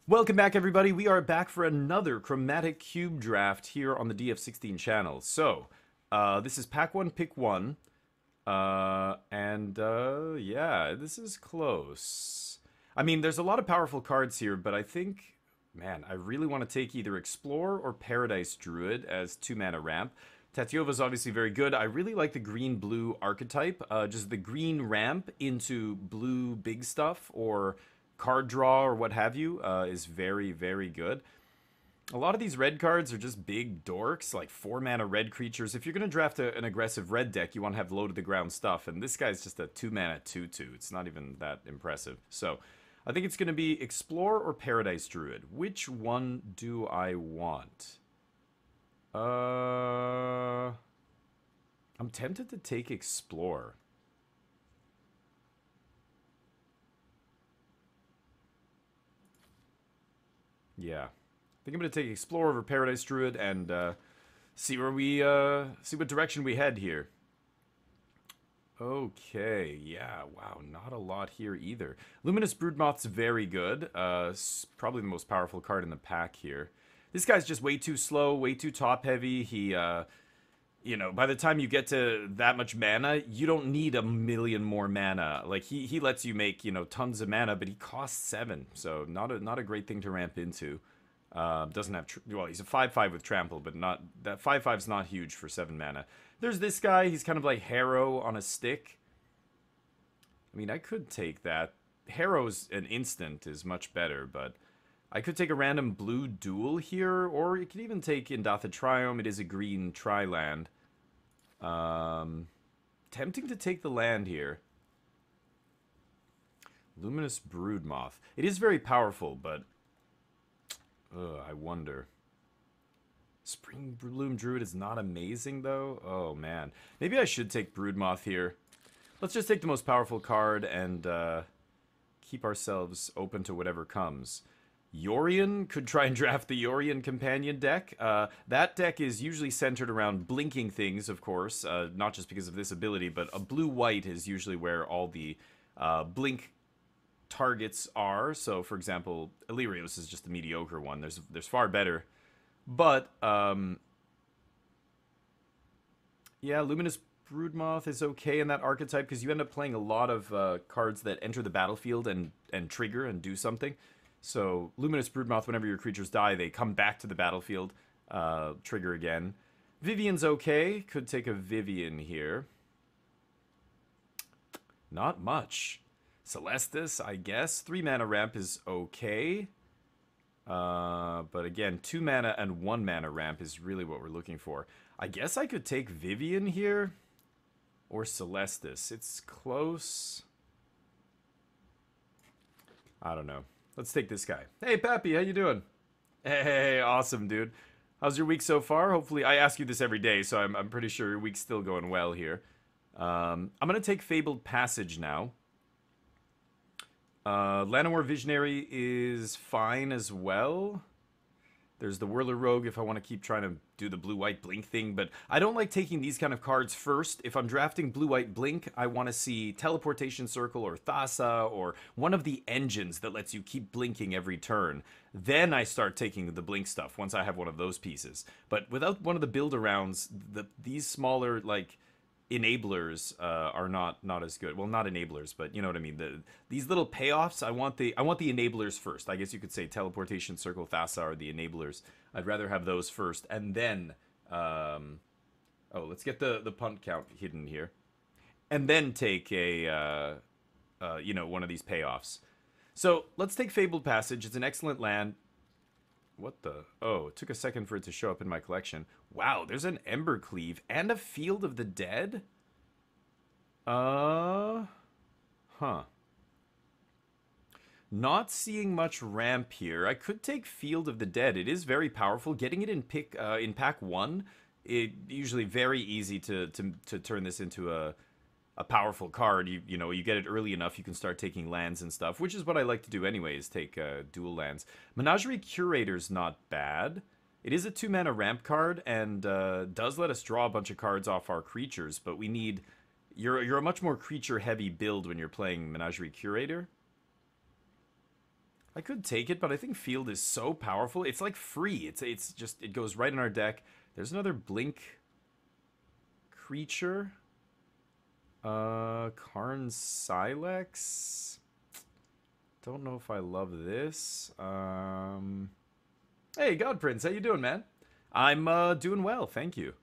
Welcome back, everybody. We are back for another Chromatic Cube Draft here on the DF16 channel. So, this is pack one, pick one. Yeah, this is close. I mean, there's a lot of powerful cards here, but I think, man, I really want to take either Explorer or Paradise Druid as 2-mana ramp. Tatyova's obviously very good. I really like the green-blue archetype. Just the green ramp into blue big stuff or card draw or what have you is very, very good. A lot of these red cards are just big dorks, like 4-mana red creatures. If you're going to draft an aggressive red deck, you want to have low-to-the-ground stuff, and this guy's just a 2-mana 2/2. It's not even that impressive. So, I think it's going to be Explore or Paradise Druid. Which one do I want? I'm tempted to take Explore. Yeah. I think I'm going to take Explorer over Paradise Druid and see where we see what direction we head here. Okay, yeah, wow, not a lot here either. Luminous Broodmoth's very good. Probably the most powerful card in the pack here. This guy's just way too slow, way too top-heavy. He, you know, by the time you get to that much mana, you don't need a million more mana. Like, he lets you make, you know, tons of mana, but he costs 7, so not a great thing to ramp into. Doesn't have, well, he's a 5/5 with trample, but not, that 5/5's not huge for 7 mana. There's this guy, he's kind of like Harrow on a stick. I mean, I could take that. Harrow's an instant is much better, but I could take a random blue dual here, or you could even take Indatha Triome. It is a green tri-land. Tempting to take the land here. Luminous Broodmoth. It is very powerful, but I wonder. Spring Bloom Druid is not amazing, though. Oh, man. Maybe I should take Broodmoth here. Let's just take the most powerful card and keep ourselves open to whatever comes. Yorion, could try and draft the Yorion Companion deck. That deck is usually centered around blinking things, of course, not just because of this ability, but a blue-white is usually where all the blink targets are. So, for example, Illyrios is just a mediocre one. There's far better. But, yeah, Luminous Broodmoth is okay in that archetype because you end up playing a lot of cards that enter the battlefield and trigger and do something. So, Luminous Broodmoth, whenever your creatures die, they come back to the battlefield, trigger again. Vivian's okay. Could take a Vivian here. Not much. Celestis, I guess. 3-mana ramp is okay. But again, 2 mana and 1 mana ramp is really what we're looking for. I guess I could take Vivian here. Or Celestis. It's close. I don't know. Let's take this guy. Hey, Pappy, how you doing? Hey, awesome, dude. How's your week so far? Hopefully, I ask you this every day, so I'm pretty sure your week's still going well here. I'm going to take Fabled Passage now. Llanowar Visionary is fine as well. There's the Whirler Rogue if I want to keep trying to do the blue-white blink thing, but I don't like taking these kind of cards first. If I'm drafting blue-white blink, I want to see Teleportation Circle or Thassa or one of the engines that lets you keep blinking every turn. Then I start taking the blink stuff once I have one of those pieces. But without one of the build-arounds, these smaller, like, enablers are not as good. Well, not enablers, but you know what I mean. These little payoffs, I want the enablers first. I guess you could say Teleportation Circle, Thassa are the enablers. I'd rather have those first, and then oh, let's get the punt count hidden here, and then take a you know, one of these payoffs. So let's take Fabled Passage. It's an excellent land. What the? Oh, it took a second for it to show up in my collection. Wow, there's an Embercleave and a Field of the Dead? Huh. Not seeing much ramp here. I could take Field of the Dead. It is very powerful. Getting it in pack 1, it usually very easy to turn this into a powerful card. You know, you get it early enough, you can start taking lands and stuff, which is what I like to do anyways, take dual lands. Menagerie Curator's not bad. It is a 2-mana ramp card, and does let us draw a bunch of cards off our creatures, but we need... You're a much more creature-heavy build when you're playing Menagerie Curator. I could take it, but I think field is so powerful. It's like free. It's just, it goes right in our deck. There's another blink creature. Karn Silex. Don't know if I love this. Hey, God Prince, how you doing, man? I'm doing well, thank you.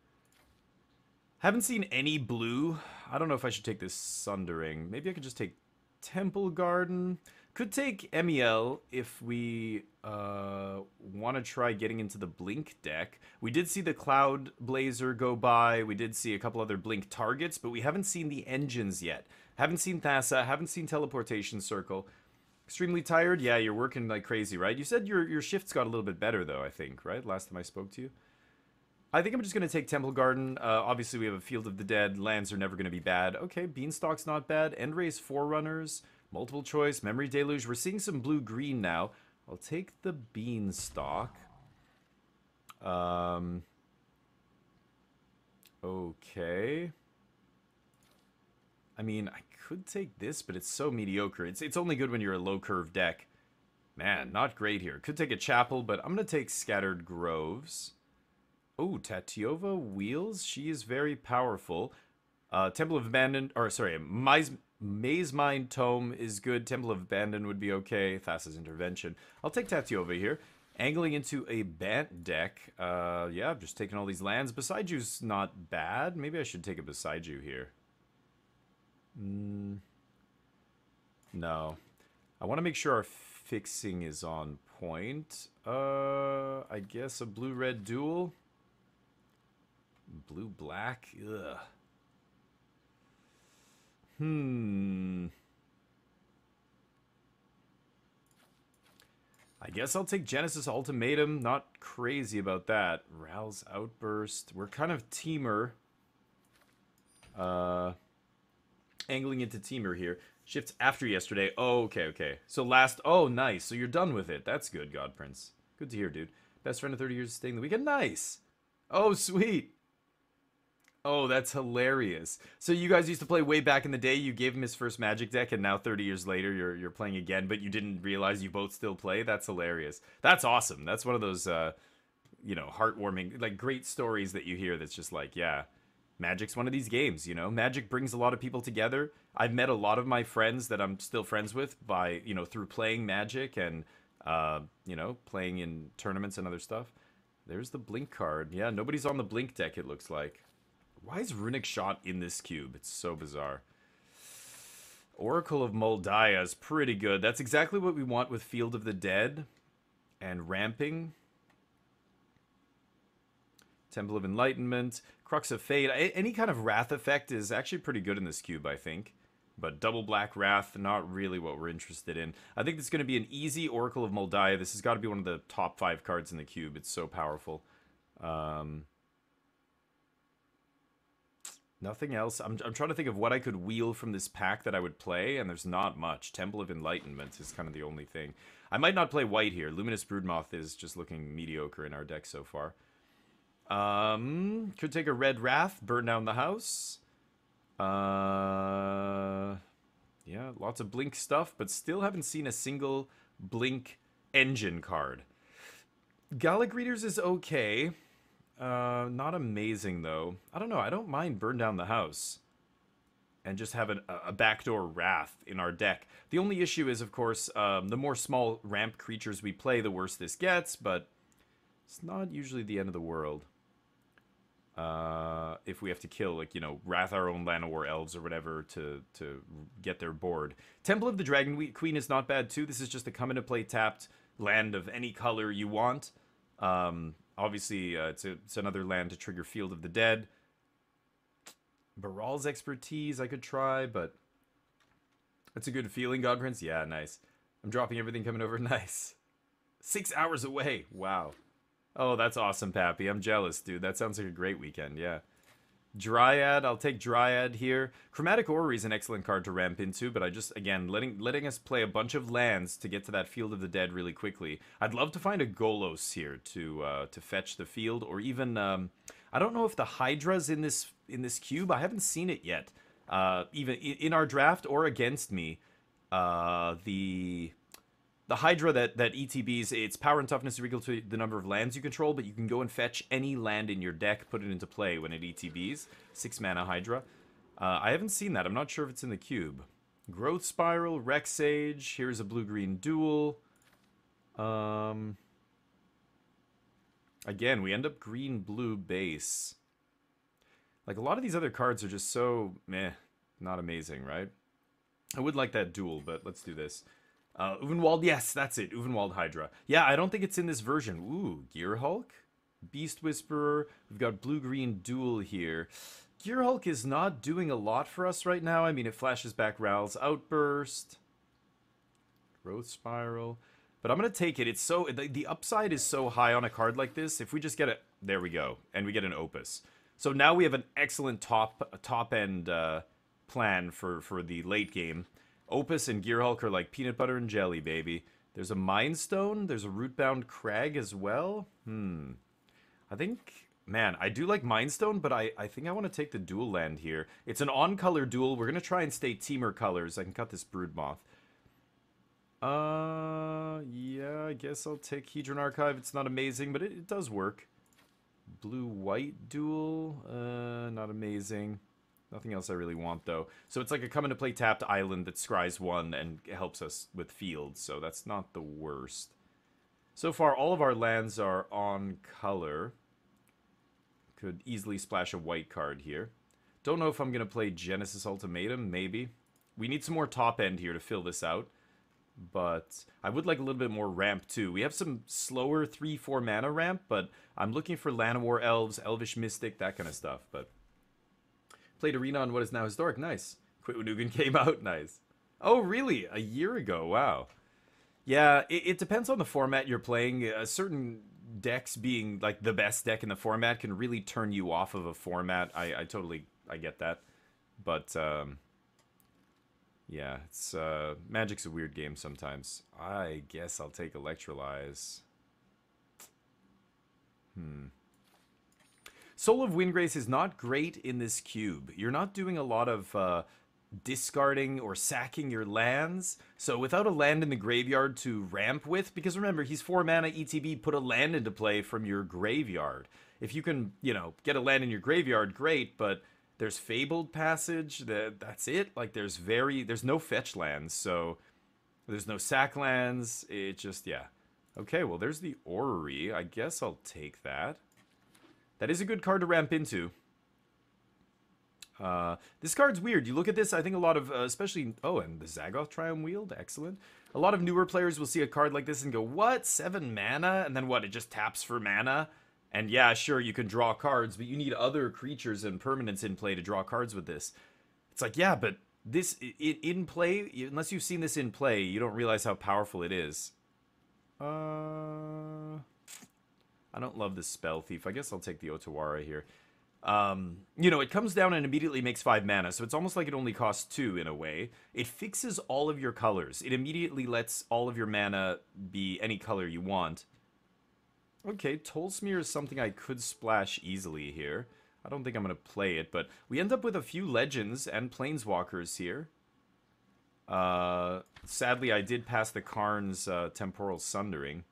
Haven't seen any blue. I don't know if I should take this Sundering. Maybe I could just take Temple Garden. Could take MEL if we want to try getting into the Blink deck. We did see the Cloud Blazer go by. We did see a couple other Blink targets, but we haven't seen the engines yet. Haven't seen Thassa, haven't seen Teleportation Circle. Extremely tired? Yeah, you're working like crazy, right? You said your shifts got a little bit better, though, I think, right? Last time I spoke to you. I think I'm just going to take Temple Garden. Obviously, we have a Field of the Dead. Lands are never going to be bad. Okay, Beanstalk's not bad. Endray's Forerunners. Multiple choice. Memory Deluge. We're seeing some blue-green now. I'll take the Beanstalk. Okay. I mean, I could take this, but it's so mediocre. It's only good when you're a low-curve deck. Man, not great here. Could take a Chapel, but I'm going to take Scattered Groves. Oh, Tatiova Wheels. She is very powerful. Temple of Abandon, or sorry, Maze Mind Tome is good. Temple of Abandon would be okay. Thassa's Intervention. I'll take Tatiova here. Angling into a Bant deck. Yeah, just taking all these lands. Beside You's not bad. Maybe I should take a Beside You here. No. I want to make sure our fixing is on point. I guess a blue-red duel. Blue-black? Ugh. I guess I'll take Genesis Ultimatum. Not crazy about that. Ral's Outburst. We're kind of teamer. Angling into teamer here. Shifts after yesterday. Oh, okay. So last... Oh, nice. So you're done with it. That's good, God Prince. Good to hear, dude. Best friend of 30 years staying the weekend. Nice. Oh, sweet. Oh, that's hilarious. So you guys used to play way back in the day. You gave him his first Magic deck, and now 30 years later, you're playing again, but you didn't realize you both still play? That's hilarious. That's awesome. That's one of those, you know, heartwarming, like, great stories that you hear that's just like, yeah, Magic's one of these games, you know? Magic brings a lot of people together. I've met a lot of my friends that I'm still friends with by, you know, through playing Magic and, you know, playing in tournaments and other stuff. There's the Blink card. Yeah, nobody's on the Blink deck, it looks like. Why is Runic Shot in this cube? It's so bizarre. Oracle of Moldiah is pretty good. That's exactly what we want with Field of the Dead and Ramping. Temple of Enlightenment. Crux of Fate. Any kind of Wrath effect is actually pretty good in this cube, I think. But double black Wrath, not really what we're interested in. I think this is going to be an easy Oracle of Moldiah. This has got to be one of the top 5 cards in the cube. It's so powerful. Nothing else. I'm trying to think of what I could wheel from this pack that I would play, and there's not much. Temple of Enlightenment is kind of the only thing. I might not play white here. Luminous Broodmoth is just looking mediocre in our deck so far. Could take a red Wrath, burn down the house. Yeah, lots of Blink stuff, but still haven't seen a single Blink engine card. Gallic Readers is okay. Not amazing, though. I don't know. I don't mind Burn Down the House. And just have a backdoor Wrath in our deck. The only issue is, of course, the more small ramp creatures we play, the worse this gets. But it's not usually the end of the world. If we have to kill, like, you know, Wrath our own Llanowar Elves or whatever to get their board. Temple of the Dragon Queen is not bad, too. This is just a come into play tapped land of any color you want. Obviously, it's another land to trigger Field of the Dead. Baral's Expertise I could try, but it's a good feeling, God Prince. Yeah, nice. I'm dropping everything coming over. Nice. 6 hours away. Wow. Oh, that's awesome, Pappy. I'm jealous, dude. That sounds like a great weekend. Yeah. Dryad. I'll take Dryad here. Chromatic Orrery is an excellent card to ramp into, but I just, again, letting us play a bunch of lands to get to that Field of the Dead really quickly. I'd love to find a Golos here to fetch the field, or even I don't know if the Hydra's in this cube. I haven't seen it yet. Even in our draft or against me, the The Hydra that ETBs, its power and toughness are equal to the number of lands you control, but you can go and fetch any land in your deck, put it into play when it ETBs. 6 mana Hydra. I haven't seen that. I'm not sure if it's in the cube. Growth Spiral, Rex Sage. Here's a blue-green duel. Again, we end up green-blue base. Like, a lot of these other cards are just so meh, not amazing, right? I would like that duel, but let's do this. Uvenwald, yes, that's it. Uvenwald Hydra. Yeah, I don't think it's in this version. Ooh, Gear Hulk? Beast Whisperer. We've got blue-green duel here. Gear Hulk is not doing a lot for us right now. I mean, it flashes back Ral's Outburst. Growth Spiral. But I'm going to take it. It's so... The upside is so high on a card like this. If we just get it... There we go. And we get an Opus. So now we have an excellent top-end plan for the late game. Opus and Gear Hulk are like peanut butter and jelly, baby. There's a Mind Stone. There's a Rootbound Crag as well. I think... Man, I do like Mind Stone, but I think I want to take the dual land here. It's an on-color duel. We're going to try and stay Teamer colors. I can cut this Broodmoth. Yeah, I guess I'll take Hedron Archive. It's not amazing, but it does work. Blue-white duel. Not amazing. Nothing else I really want, though. So it's like a come-into-play tapped island that scries 1 and helps us with fields, so that's not the worst. So far, all of our lands are on color. Could easily splash a white card here. Don't know if I'm going to play Genesis Ultimatum, maybe. We need some more top end here to fill this out. But I would like a little bit more ramp, too. We have some slower 3-4 mana ramp, but I'm looking for Llanowar Elves, Elvish Mystic, that kind of stuff. But played Arena on what is now Historic. Nice. Quitwanugan came out. Nice. Oh, really? A year ago. Wow. Yeah, it depends on the format you're playing. Certain decks being like the best deck in the format can really turn you off of a format. I totally get that. But yeah, it's Magic's a weird game sometimes. I guess I'll take Electrolyze. Soul of Windgrace is not great in this cube. You're not doing a lot of discarding or sacking your lands. So without a land in the graveyard to ramp with, because remember, he's 4 mana ETB, put a land into play from your graveyard. If you can, you know, get a land in your graveyard, great, but there's Fabled Passage, that's it. Like, there's no fetch lands, so there's no sack lands. It just, yeah. Okay, well, there's the Orrery. I guess I'll take that. That is a good card to ramp into. This card's weird. You look at this, I think a lot of, especially... Oh, and the Zagoth Triumph Wield. Excellent. A lot of newer players will see a card like this and go, what? 7 mana? And then what? It just taps for mana? And yeah, sure, you can draw cards, but you need other creatures and permanents in play to draw cards with this. It's like, yeah, but this, in play, unless you've seen this in play, you don't realize how powerful it is. I don't love this Spell Thief. I guess I'll take the Otawara here. You know, it comes down and immediately makes 5 mana, so it's almost like it only costs 2 in a way. It fixes all of your colors. It immediately lets all of your mana be any color you want. Okay, Tollsmear is something I could splash easily here. I don't think I'm going to play it, but we end up with a few Legends and Planeswalkers here. Sadly, I did pass the Karn's Temporal Sundering.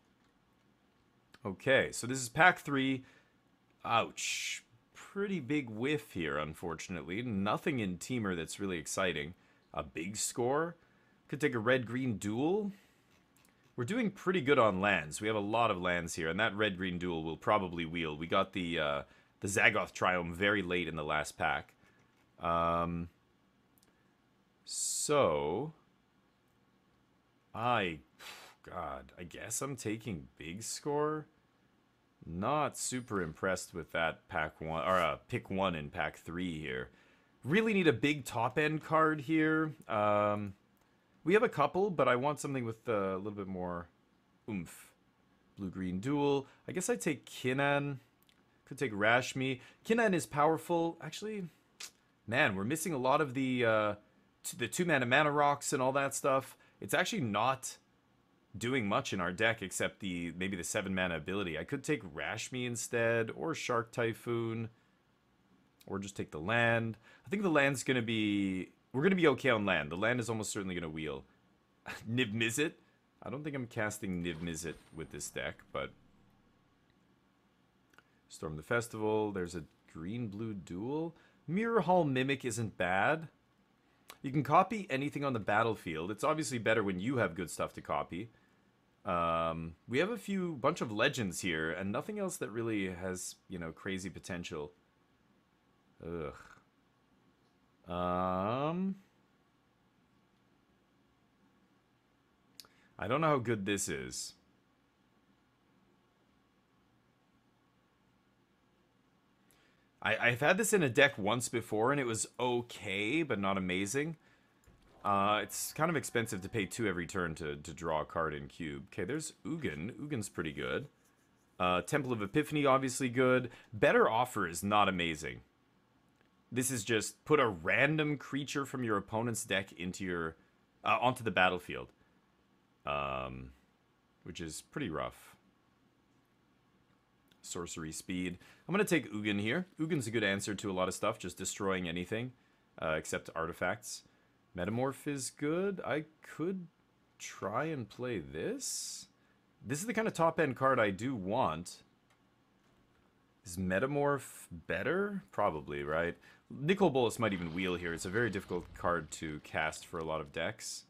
Okay, so this is pack 3. Ouch. Pretty big whiff here, unfortunately. Nothing in Teamer that's really exciting. A big score. Could take a red-green duel. We're doing pretty good on lands. We have a lot of lands here, and that red-green duel will probably wheel. We got the Zagoth Triome very late in the last pack. So... God, I guess I'm taking big score. Not super impressed with that pack 1, or pick 1 in pack 3 here. Really need a big top-end card here. We have a couple, but I want something with a little bit more oomph. Blue-green duel. I guess I take Kinnan. Could take Rashmi. Kinnan is powerful. Actually, man, we're missing a lot of the 2-mana mana rocks and all that stuff. It's actually not doing much in our deck except maybe the 7-mana ability. I could take Rashmi instead, or Shark Typhoon, or just take the land. I think the land's gonna be... We're gonna be okay on land. The land is almost certainly gonna wheel. Niv Mizzet? I don't think I'm casting Niv Mizzet with this deck, but... Storm the Festival. There's a green-blue duel. Mirror Hall Mimic isn't bad. You can copy anything on the battlefield. It's obviously better when you have good stuff to copy. We have a bunch of legends here, and nothing else that really has, you know, crazy potential. Ugh. I don't know how good this is. I've had this in a deck once before, and it was okay, but not amazing. It's kind of expensive to pay 2 every turn to draw a card in Cube. Okay, there's Ugin. Ugin's pretty good. Temple of Epiphany, obviously good. Better Offer is not amazing. This is just put a random creature from your opponent's deck into your onto the battlefield, which is pretty rough. Sorcery speed. I'm going to take Ugin here. Ugin's a good answer to a lot of stuff, just destroying anything except artifacts. Metamorph is good. I could try and play this. This is the kind of top-end card I do want. Is Metamorph better? Probably, right? Nicol Bolas might even wheel here. It's a very difficult card to cast for a lot of decks.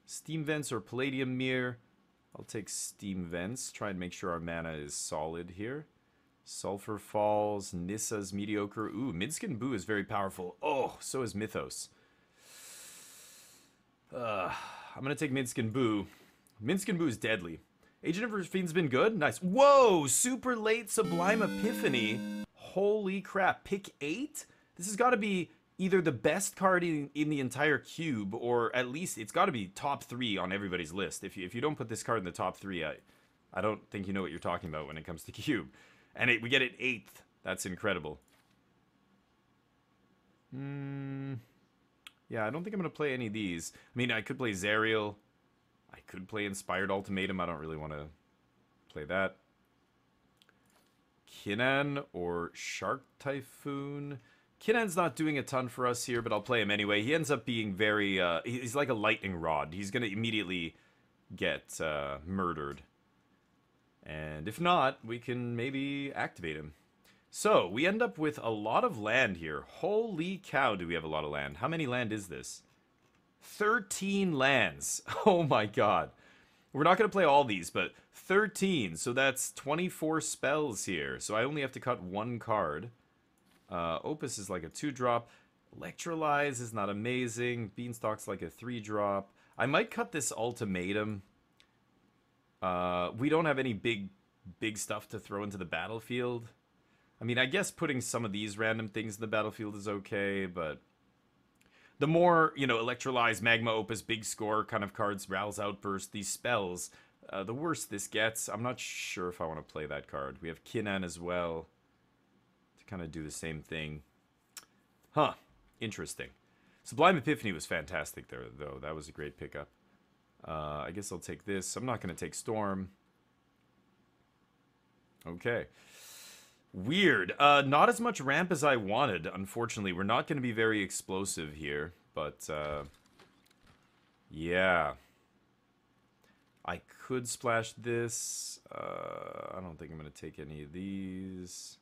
Steam Vents or Palladium Mirror. I'll take Steam Vents. Try and make sure our mana is solid here. Sulfur Falls. Nissa's mediocre. Ooh, Midskin Boo is very powerful. Oh, so is Mythos. I'm going to take Midskin Boo. Midskin Boo is deadly. Agent of Fiend's been good. Nice. Whoa! Super late Sublime Epiphany. Holy crap. Pick 8? This has got to be either the best card in the entire cube, or at least it's got to be top 3 on everybody's list. If you don't put this card in the top 3, I don't think you know what you're talking about when it comes to cube. And we get it 8th. That's incredible. Yeah, I don't think I'm going to play any of these. I mean, I could play Zerial. I could play Inspired Ultimatum. I don't really want to play that. Kinnan or Shark Typhoon. Kinnan's not doing a ton for us here, but I'll play him anyway. He ends up being very... he's like a lightning rod. He's going to immediately get murdered. And if not, we can maybe activate him. So, we end up with a lot of land here. Holy cow, do we have a lot of land. How many land is this? 13 lands. Oh my god. We're not going to play all these, but 13. So that's 24 spells here. So I only have to cut 1 card. Opus is like a 2-drop. Electrolyze is not amazing. Beanstalk's like a 3-drop. I might cut this Ultimatum. We don't have any big stuff to throw into the battlefield. I mean, I guess putting some of these random things in the battlefield is okay, but the more, you know, Electrolyze, Magma Opus, Big Score kind of cards, Ral's Outburst, these spells, the worse this gets. I'm not sure if I want to play that card. We have Kinnan as well to kind of do the same thing. Huh. Interesting. Sublime Epiphany was fantastic there, though. That was a great pickup. I guess I'll take this. I'm not going to take Storm. Okay. Weird. Not as much ramp as I wanted, unfortunately. We're not going to be very explosive here, but, yeah. I could splash this. I don't think I'm going to take any of these.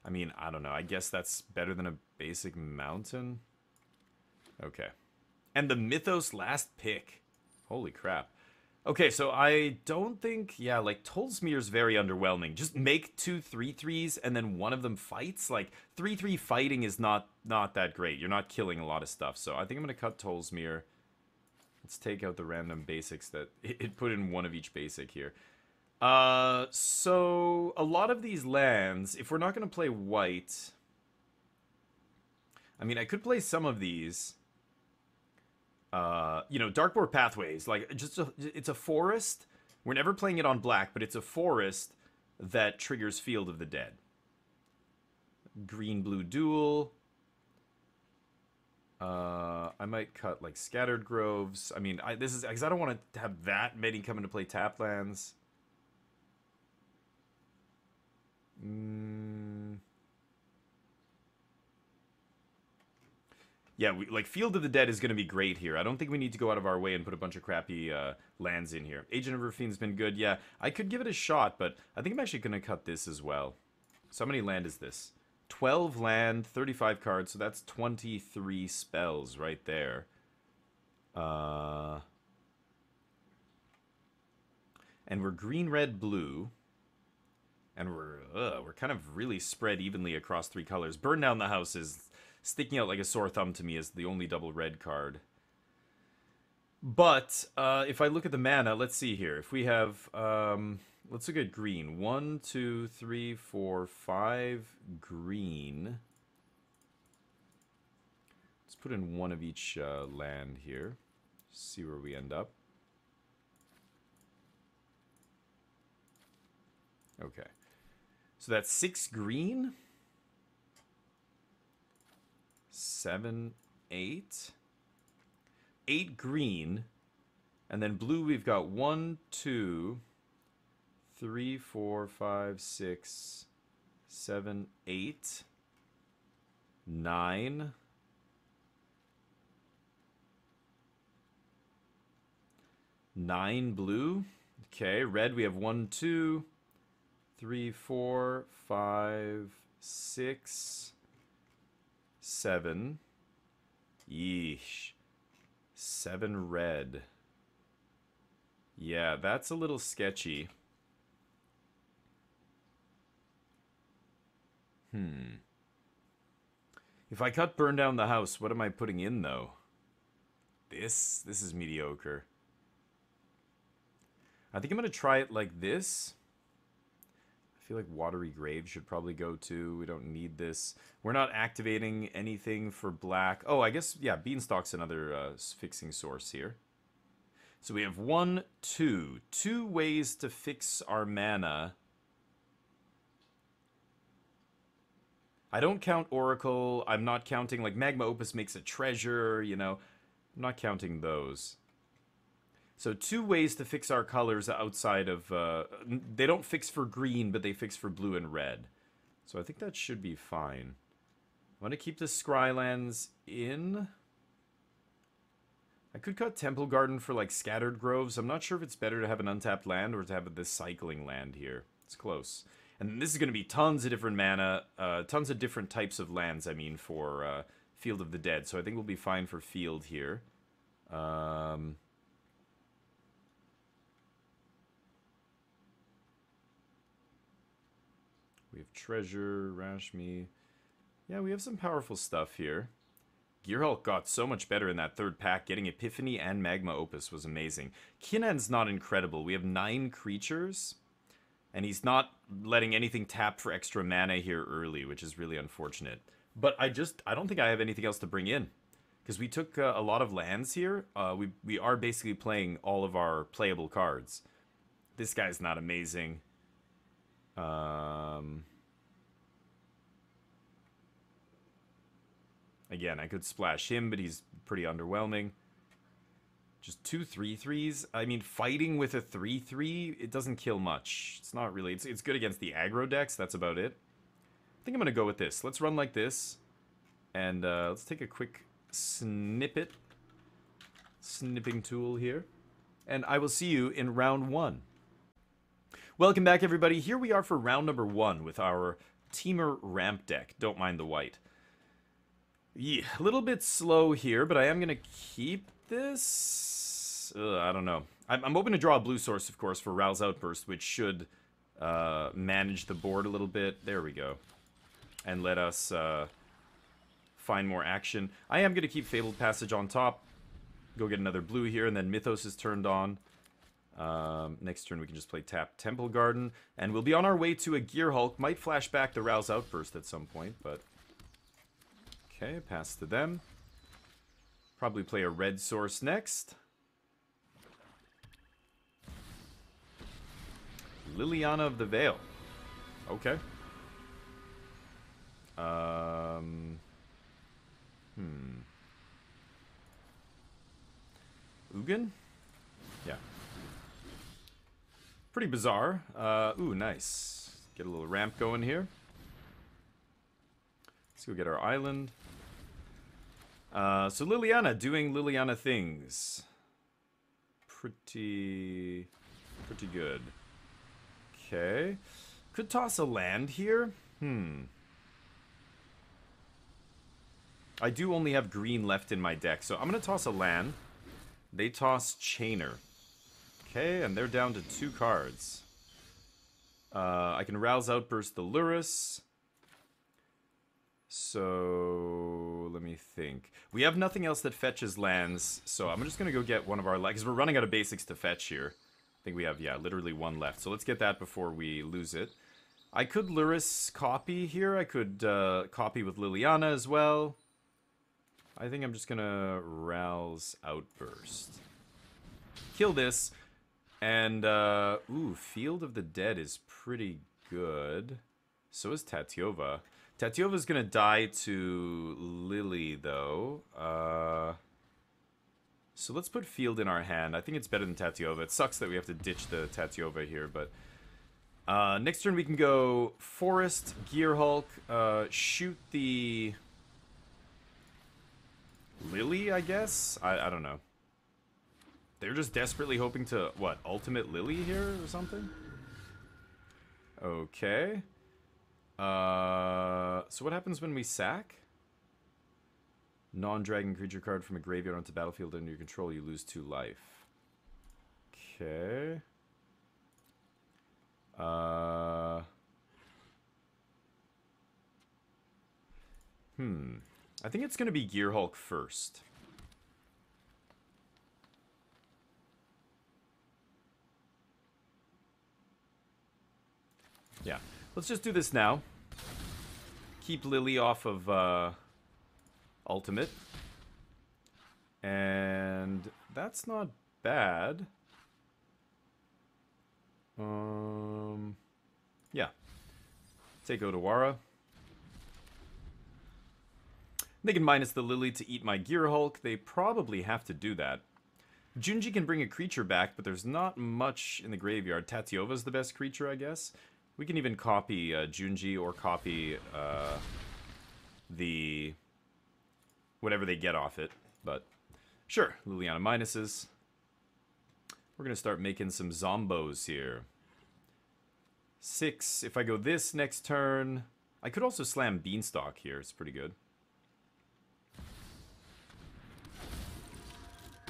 I mean, I don't know. I guess that's better than a basic mountain. Okay. And the Mythos last pick. Holy crap. Okay, so I don't think... Yeah, like, Tolsmir's very underwhelming. Just make 2 3/3s and then one of them fights. Like, 3/3 fighting is not that great. You're not killing a lot of stuff. So I think I'm going to cut Tolsmir. Let's take out the random basics that... It put in one of each basic here. So a lot of these lands, if we're not going to play white... I mean, I could play some of these... you know, Darkboard Pathways, like, it's a forest. We're never playing it on black, but it's a forest that triggers Field of the Dead. Green-blue duel. I might cut, like, Scattered Groves. I mean, this is, because I don't want to have that many come into play tap lands. Yeah, like Field of the Dead is going to be great here. I don't think we need to go out of our way and put a bunch of crappy lands in here. Agent of Rafine's been good. Yeah, I could give it a shot, but I think I'm actually going to cut this as well. So how many land is this? 12 land, 35 cards, so that's 23 spells right there. And we're green, red, blue. And we're kind of really spread evenly across 3 colors. Burn Down the House is sticking out like a sore thumb to me as the only double red card. But if I look at the mana, let's see here. If we have, let's look at green. 1, 2, 3, 4, 5 green. Let's put in 1 of each land here. See where we end up. Okay. So that's 6 green. 7, 8. 8 green. And then blue, we've got 1, 2, 3, 4, 5, 6, 7, 8, 9. 9 blue. Okay, red, we have 1, 2, 3, 4, 5, 6, 7. Yeesh. 7 red. Yeah, that's a little sketchy. If I cut Burn Down the House, what am I putting in, though? This is mediocre. I think I'm going to try it like this. I feel like Watery Grave should probably go too. We don't need this. We're not activating anything for black. Oh, I guess, yeah, Beanstalk's another fixing source here. So we have 1, 2. 2 ways to fix our mana. I don't count Oracle. I'm not counting, like, Magma Opus makes a treasure, you know. I'm not counting those. So 2 ways to fix our colors outside of... they don't fix for green, but they fix for blue and red. So I think that should be fine. I want to keep the Scrylands in. I could cut Temple Garden for, like, Scattered Groves. I'm not sure if it's better to have an untapped land or to have this cycling land here. It's close. And this is going to be tons of different mana, tons of different types of lands, I mean, for Field of the Dead. So I think we'll be fine for Field here. We have Treasure, Rashmi. Yeah, we have some powerful stuff here. Gearhulk got so much better in that 3rd pack. Getting Epiphany and Magma Opus was amazing. Kinnan's not incredible. We have 9 creatures, and he's not letting anything tap for extra mana here early, which is really unfortunate. But I don't think I have anything else to bring in, because we took a lot of lands here. We are basically playing all of our playable cards. This guy's not amazing. Again, I could splash him, but he's pretty underwhelming. Just 2 3/3s. I mean, fighting with a 3/3, it doesn't kill much. It's not really... It's good against the aggro decks. That's about it. I think I'm going to go with this. Let's run like this. And let's take a quick snipping tool here. And I will see you in round 1. Welcome back, everybody. Here we are for round number 1 with our Teamer ramp deck. Don't mind the white. Yeah, a little bit slow here, but I am going to keep this. I don't know. I'm hoping to draw a blue source, of course, for Ral's Outburst, which should manage the board a little bit. There we go. And let us find more action. I am going to keep Fabled Passage on top. Go get another blue here, and then Mythos is turned on. Next turn we can just play tap Temple Garden, and we'll be on our way to a Gearhulk. Might flash back to Ral's Outburst at some point, but okay, pass to them. Probably play a red source next. Liliana of the Veil. Okay. Ugin? Yeah. Pretty bizarre. Ooh, nice. Get a little ramp going here. Let's go get our island. So Liliana doing Liliana things. Pretty good. Okay. Could toss a land here. I do only have green left in my deck, so I'm going to toss a land. They toss Chainer. Okay, and they're down to 2 cards. I can Rouse Outburst the Lurrus. So, let me think. We have nothing else that fetches lands, so I'm just going to go get one of our... Because we're running out of basics to fetch here. I think we have, yeah, literally 1 left. So let's get that before we lose it. I could Lurrus copy here. I could copy with Liliana as well. I think I'm just going to Rouse Outburst. Kill this. And, ooh, Field of the Dead is pretty good. So is Tatyova. Tatyova's gonna die to Lily, though. So let's put Field in our hand. I think it's better than Tatyova. It sucks that we have to ditch the Tatyova here, but... next turn we can go Forest, Gear Hulk, shoot the... Lily, I guess? I don't know. They're just desperately hoping to, what, ultimate Lily here or something? Okay. So what happens when we sack? Non-dragon creature card from a graveyard onto battlefield under your control, you lose 2 life. Okay. I think it's going to be Gear Hulk first. Yeah. Let's just do this now. Keep Lily off of ultimate. And that's not bad. Yeah. Take Otawara. They can minus the Lily to eat my Gear Hulk. They probably have to do that. Junji can bring a creature back, but there's not much in the graveyard. Tatyova's the best creature, I guess. We can even copy Junji or copy the... whatever they get off it. But sure, Liliana minuses. We're going to start making some zombos here. 6. If I go this next turn... I could also slam Beanstalk here. It's pretty good.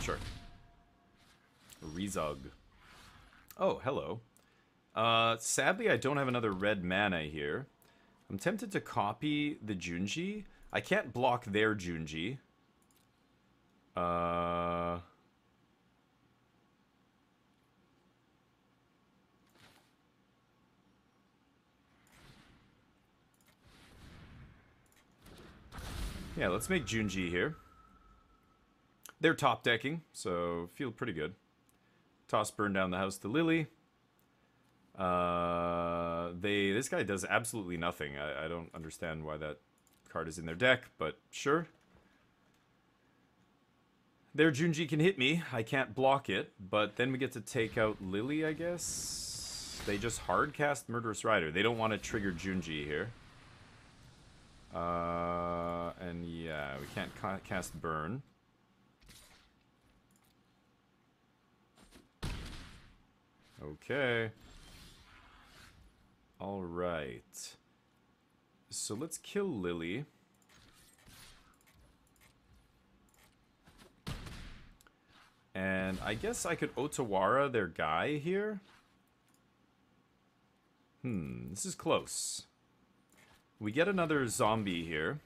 Sure. Rezug. Oh, hello. Sadly, I don't have another red mana here. I'm tempted to copy the Junji. I can't block their Junji. Yeah, let's make Junji here. They're top decking, so feel pretty good. Toss Burn Down the House to Lily. This guy does absolutely nothing. I don't understand why that card is in their deck, but sure. Their Junji can hit me. I can't block it, but then we get to take out Lily, I guess. They just hard cast Murderous Rider. They don't want to trigger Junji here. And yeah, we can't cast Burn. Okay. Alright. So let's kill Lily. And I guess I could Otawara their guy here. This is close. We get another zombie here.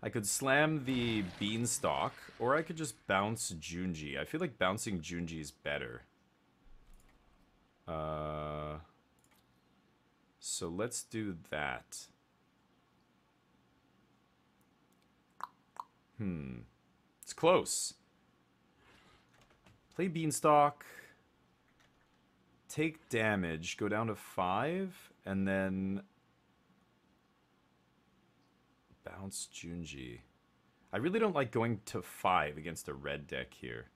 I could slam the Beanstalk, or I could just bounce Junji. I feel like bouncing Junji is better. So let's do that. It's close. Play Beanstalk. Take damage. Go down to 5. And then... bounce Junji. I really don't like going to 5 against a red deck here.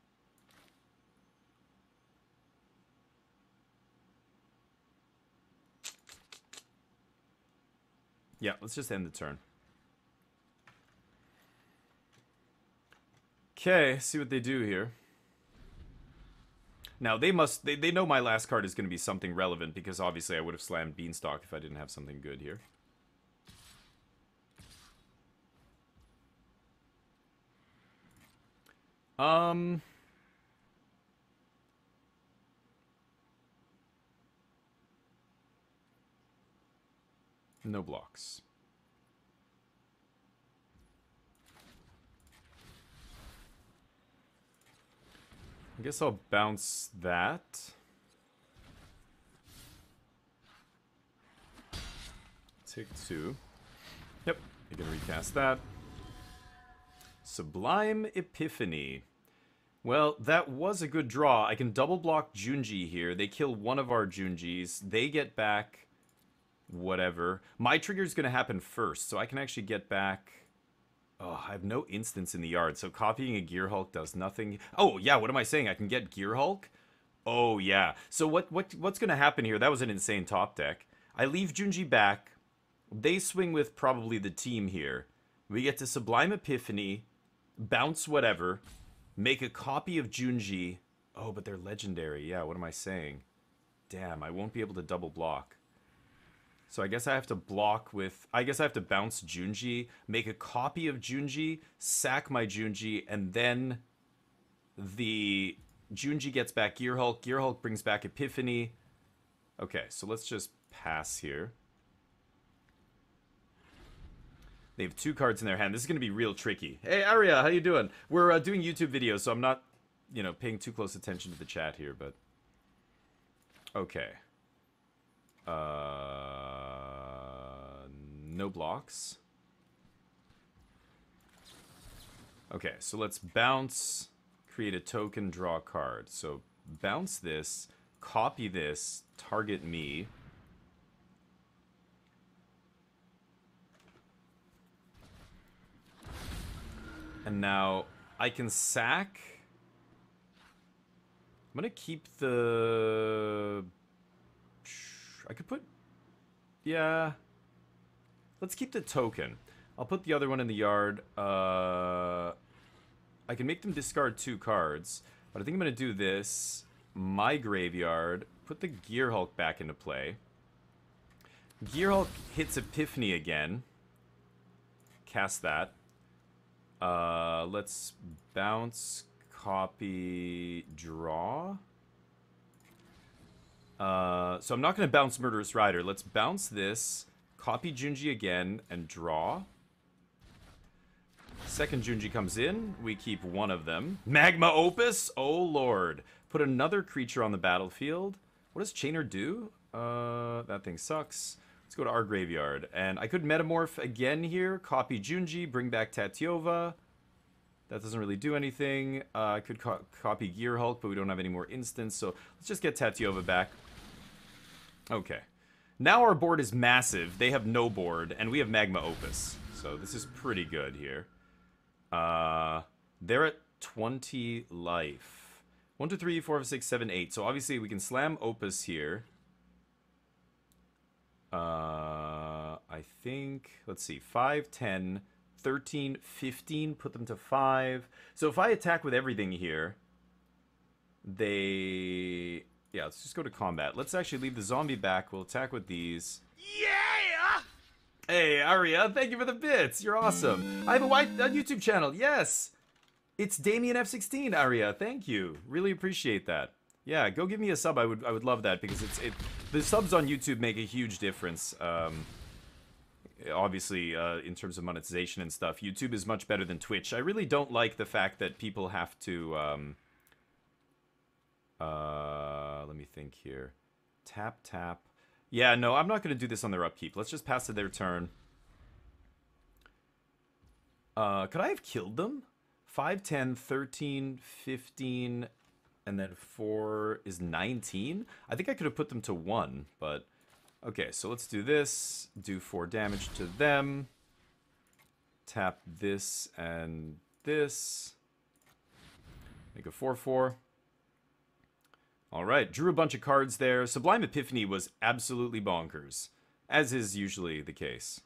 Yeah, let's just end the turn. Okay, see what they do here. Now, they know my last card is going to be something relevant, because obviously I would have slammed Beanstalk if I didn't have something good here. No blocks. I guess I'll bounce that. Take 2. Yep, I can recast that. Sublime Epiphany. Well, that was a good draw. I can double block Junji here. They kill one of our Junjis. They get back whatever. My trigger's going to happen first, so I can actually get back... Oh, I have no instance in the yard, so copying a Gear Hulk does nothing. Oh, yeah, what am I saying? I can get Gear Hulk? Oh, yeah. So what's going to happen here? That was an insane top deck. I leave Junji back. They swing with probably the team here. We get to Sublime Epiphany, bounce whatever, make a copy of Junji. Oh, but they're legendary. Yeah, what am I saying? Damn, I won't be able to double block. So I guess I have to block with... I guess I have to bounce Junji, make a copy of Junji, sack my Junji, and then the Junji gets back Gear Hulk. Gear Hulk brings back Epiphany. Okay, so let's just pass here. They have 2 cards in their hand. This is going to be real tricky. Hey, Aria, how you doing? We're doing YouTube videos, so I'm not, you know, paying too close attention to the chat here, but... Okay. No blocks. Okay, so let's bounce, create a token, draw a card. So bounce this, copy this, target me. And now I can sack. I'm going to keep the... I could put... Yeah. Let's keep the token. I'll put the other one in the yard. I can make them discard 2 cards. But I think I'm going to do this. My graveyard. Put the Gear Hulk back into play. Gear Hulk hits Epiphany again. Cast that. Let's bounce, copy, draw. So I'm not going to bounce Murderous Rider. Let's bounce this, copy Junji again, and draw. Second Junji comes in. We keep one of them. Magma Opus? Oh, Lord. Put another creature on the battlefield. What does Chainer do? That thing sucks. Let's go to our graveyard. And I could Metamorph again here. Copy Junji, bring back Tatyova. That doesn't really do anything. I could copy Gear Hulk, but we don't have any more instants. So let's just get Tatyova back. Okay. Now our board is massive. They have no board, and we have Magma Opus. So this is pretty good here. They're at 20 life. 1, 2, 3, 4, 5, 6, 7, 8. So obviously we can slam Opus here. I think, let's see, 5, 10, 13, 15, put them to 5. So if I attack with everything here, they... Yeah, let's just go to combat. Let's actually leave the zombie back. We'll attack with these. Yeah! Hey, Aria, thank you for the bits. You're awesome. I have a YouTube channel. Yes! It's Damien F16, Aria. Thank you. Really appreciate that. Yeah, go give me a sub. I would love that, because the subs on YouTube make a huge difference. Obviously, in terms of monetization and stuff, YouTube is much better than Twitch. I really don't like the fact that people have to, let me think here. Tap, tap. Yeah, no, I'm not going to do this on their upkeep. Let's just pass to their turn. Could I have killed them? 5, 10, 13, 15, and then 4 is 19? I think I could have put them to 1, but... Okay, so let's do this. Do 4 damage to them. Tap this and this. Make a 4/4. Alright, drew a bunch of cards there. Sublime Epiphany was absolutely bonkers, as is usually the case.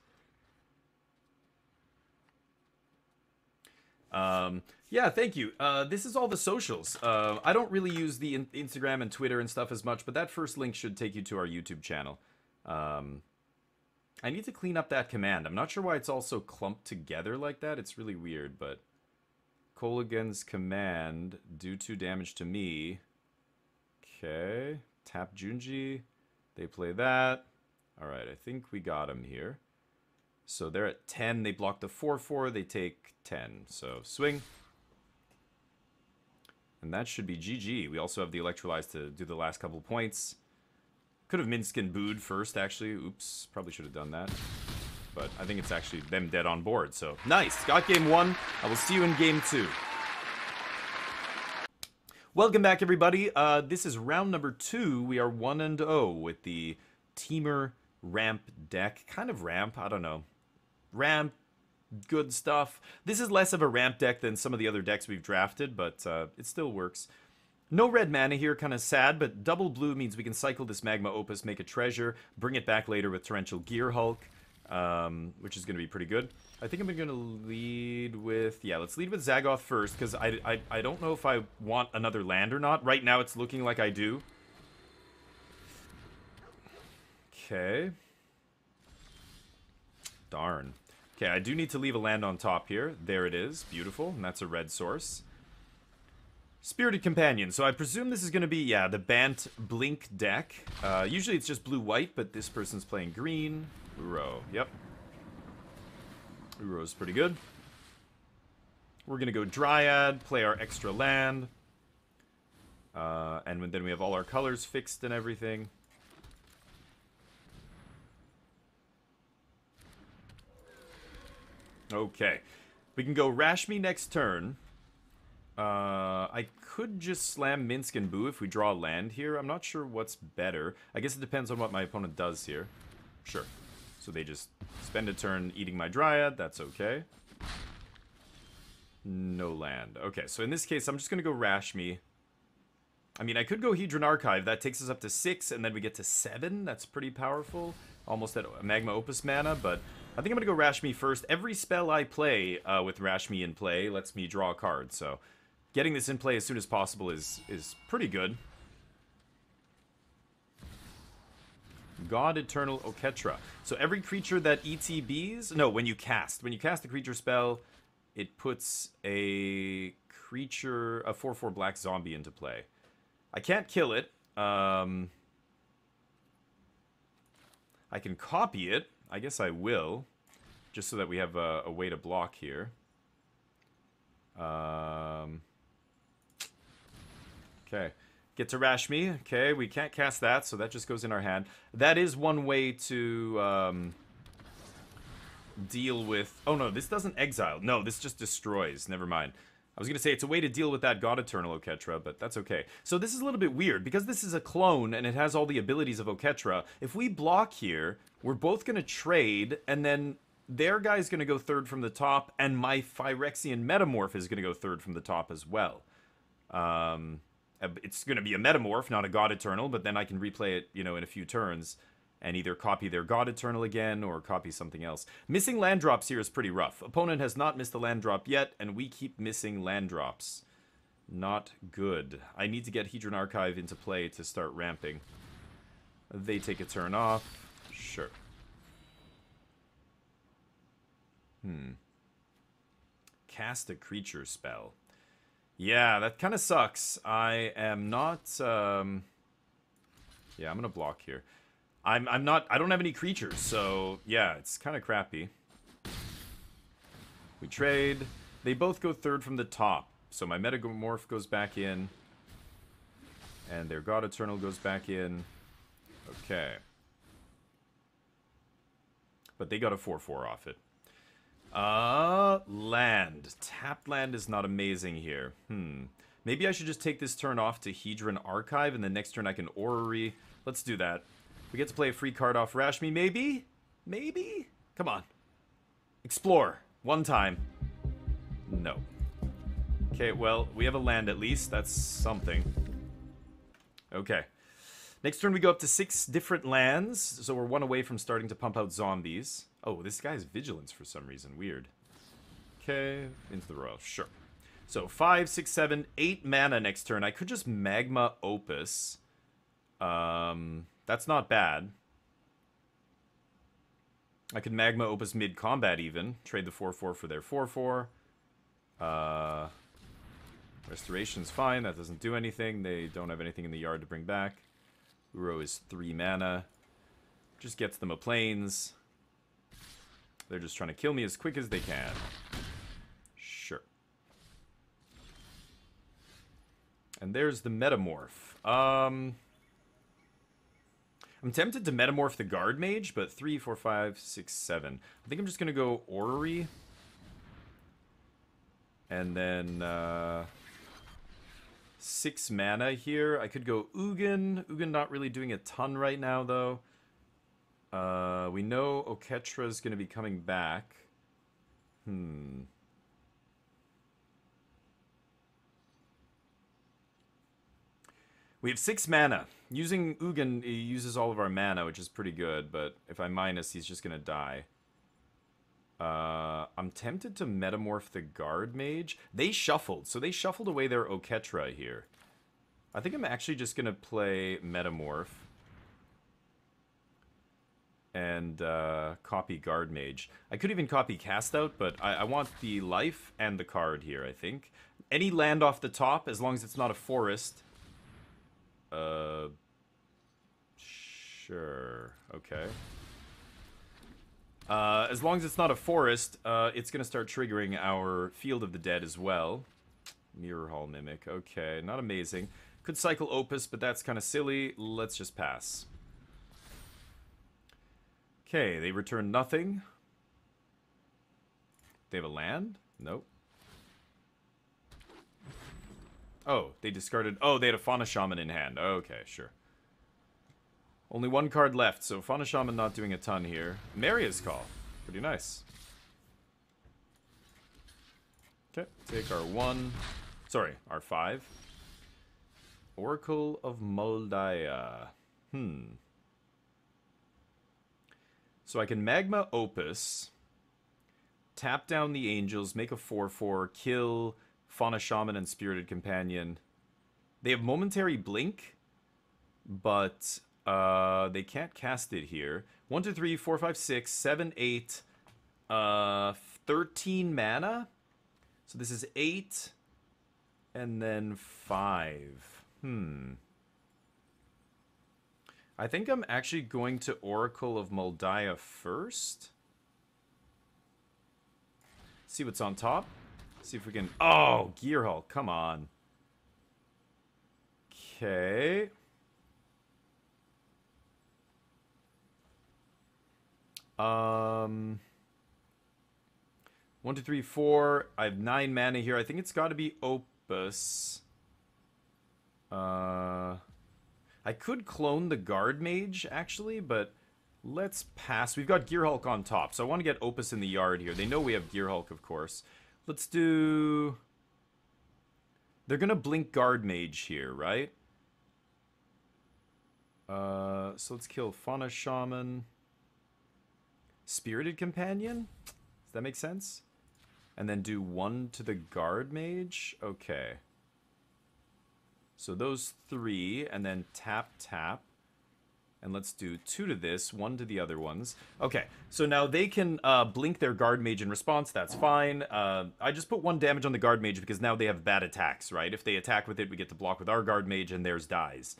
Yeah, thank you. This is all the socials. I don't really use the Instagram and Twitter and stuff as much, but that first link should take you to our YouTube channel. I need to clean up that command. I'm not sure why it's all so clumped together like that. It's really weird, but... Kolaghan's command, do 2 damage to me. Okay. Tap Junji. They play that. Alright, I think we got him here. So they're at 10. They block the 4-4. They take 10. So swing. And that should be GG. We also have the Electrolyze to do the last couple points. Could have Minsc and booed first, actually. Oops. Probably should have done that. But I think it's actually them dead on board. So nice. Got game 1. I will see you in game 2. Welcome back, everybody. This is round number 2. We are 1-0 with the Teamer ramp deck. Kind of ramp. I don't know. Ramp. Good stuff. This is less of a ramp deck than some of the other decks we've drafted, but it still works. No red mana here, kind of sad, but double blue means we can cycle this Magma Opus, make a treasure, bring it back later with Torrential Gear Hulk, which is going to be pretty good. I think I'm going to lead with... Yeah, let's lead with Zagoth first, because I don't know if I want another land or not. Right now it's looking like I do. Okay. Darn. Okay, I do need to leave a land on top here. There it is. Beautiful. And that's a red source. Spirited Companion. So I presume this is going to be, yeah, the Bant Blink deck. Usually it's just blue-white, but this person's playing green. Uro. Yep. Uro's pretty good. We're going to go Dryad, play our extra land. And then we have all our colors fixed and everything. Okay. We can go Rashmi next turn. I could just slam Minsc and Boo if we draw a land here. I'm not sure what's better. I guess it depends on what my opponent does here. Sure. So they just spend a turn eating my Dryad. That's okay. No land. Okay, so in this case, I'm just going to go Rashmi. I mean, I could go Hedron Archive. That takes us up to 6, and then we get to 7. That's pretty powerful. Almost at Magma Opus mana, but... I think I'm going to go Rashmi first. Every spell I play with Rashmi in play lets me draw a card, so getting this in play as soon as possible is pretty good. God Eternal Oketra. So every creature that ETBs... No, when you cast a creature spell, it puts a creature, a 4/4 black zombie into play. I can't kill it. I can copy it. I guess I will, just so that we have a way to block here. Okay, get to Rashmi. Okay, we can't cast that, so that just goes in our hand. That is one way to deal with... Oh no, this doesn't exile. No, this just destroys. Never mind. I was going to say it's a way to deal with that God Eternal Oketra, but that's okay. So this is a little bit weird, because this is a clone and it has all the abilities of Oketra. If we block here, we're both going to trade, and then their guy's going to go third from the top, and my Phyrexian Metamorph is going to go third from the top as well. It's going to be a Metamorph, not a God Eternal, but then I can replay it, you know, in a few turns, and either copy their God Eternal again, or copy something else. Missing land drops here is pretty rough. Opponent has not missed a land drop yet, and we keep missing land drops. Not good. I need to get Hedron Archive into play to start ramping. They take a turn off. Sure. Cast a creature spell. Yeah, that kind of sucks. I am not... Yeah, I'm going to block here. I don't have any creatures, so yeah, it's kind of crappy. We trade. They both go third from the top. So my Metamorph goes back in. And their God Eternal goes back in. Okay. But they got a 4/4 off it. Land. Tapped land is not amazing here. Maybe I should just take this turn off to Hedron Archive, and the next turn I can Orrery. Let's do that. We get to play a free card off Rashmi, maybe? Maybe? Come on. Explore. One time. No. Okay, well, we have a land at least. That's something. Okay. Next turn we go up to 6 different lands, so we're 1 away from starting to pump out zombies. Oh, this guy has Vigilance for some reason. Weird. Okay, into the Royal, sure. So 5, 6, 7, 8 mana next turn. I could just Magma Opus. That's not bad. I could Magma Opus mid-combat even. Trade the 4-4 for their 4-4. Restoration's fine. That doesn't do anything. They don't have anything in the yard to bring back. Uro is 3 mana. Just gets them a plains. They're just trying to kill me as quick as they can. Sure. And there's the Metamorph. I'm tempted to Metamorph the Guard Mage, but 3, 4, 5, 6, 7. I think I'm just going to go Orrery. And then 6 mana here. I could go Ugin. Ugin not really doing a ton right now, though. We know Oketra's going to be coming back. We have 6 mana. Using Ugin, he uses all of our mana, which is pretty good, but if I minus, he's just going to die. I'm tempted to Metamorph the Guard Mage. They shuffled, so they shuffled away their Oketra here. I think I'm actually just going to play Metamorph. And copy Guard Mage. I could even copy Cast Out, but I want the life and the card here, I think. Any land off the top, as long as it's not a forest. Sure. Okay. As long as it's not a forest, it's going to start triggering our Field of the Dead as well. Mirror Hall Mimic. Okay, not amazing. Could cycle Opus, but that's kind of silly. Let's just pass. Okay, they return nothing. They have a land? Nope. Oh, they discarded... Oh, they had a Fauna Shaman in hand. Okay, sure. Only 1 card left, so Fauna Shaman not doing a ton here. Maria's Call. Pretty nice. Okay, take our 1. Sorry, our 5. Oracle of Moldiah. So I can Magma Opus, tap down the Angels, make a 4-4, kill Fauna Shaman and Spirited Companion. They have Momentary Blink, but they can't cast it here. 1, 2, 3, 4, 5, 6, 7, 8, 13 mana. So this is 8, and then 5. I think I'm actually going to Oracle of Moldiah first. See what's on top. See if we can... Oh, Gearhulk, come on. Okay. One, 2, 3, 4. I have 9 mana here. I think it's got to be Opus. I could clone the Guard Mage, actually, but let's pass. We've got Gearhulk on top, so I want to get Opus in the yard here. They know we have Gearhulk, of course. Let's do... They're going to blink Guard Mage here, right? So let's kill Fauna Shaman. Spirited Companion? Does that make sense? And then do 1 to the Guard Mage? Okay. So those 3, and then tap, tap. And let's do 2 to this, 1 to the other ones. Okay, so now they can blink their Guard Mage in response. That's fine. I just put 1 damage on the Guard Mage because now they have bad attacks, right? If they attack with it, we get to block with our Guard Mage, and theirs dies.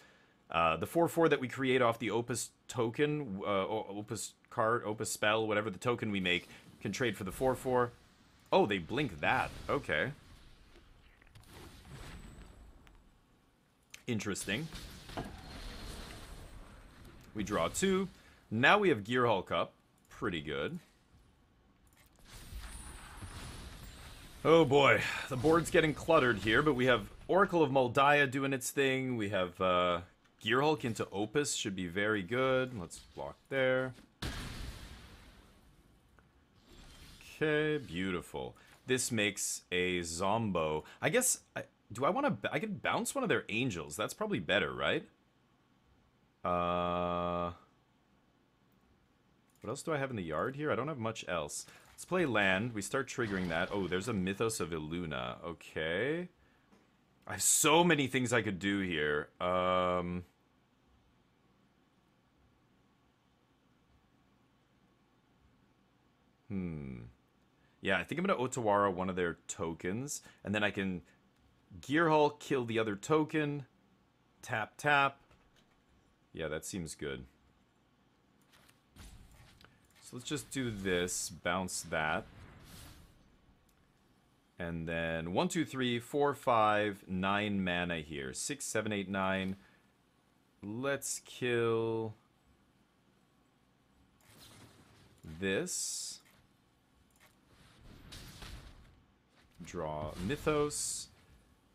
The 4-4 that we create off the Opus token, Opus card, Opus spell, whatever the token we make, can trade for the 4-4. Oh, they blink that. Okay. Interesting. We draw 2. Now we have Gearhulk up. Pretty good. Oh boy, the board's getting cluttered here, but we have Oracle of Moldiah doing its thing. We have Gearhulk into Opus, should be very good. Let's block there. Okay, beautiful. This makes a Zombo. I guess, do I want to... I could bounce one of their Angels. That's probably better, right? What else do I have in the yard here? I don't have much else. Let's play land. We start triggering that. Oh, there's a Mythos of Illuna. Okay. I have so many things I could do here. Yeah, I think I'm going to Otawara one of their tokens. And then I can Gear Hull, kill the other token. Tap, tap. Yeah, that seems good. So let's just do this. Bounce that. And then 1, 2, 3, 4, 5, 9 mana here. 6, 7, 8, 9. Let's kill this. Draw Mythos.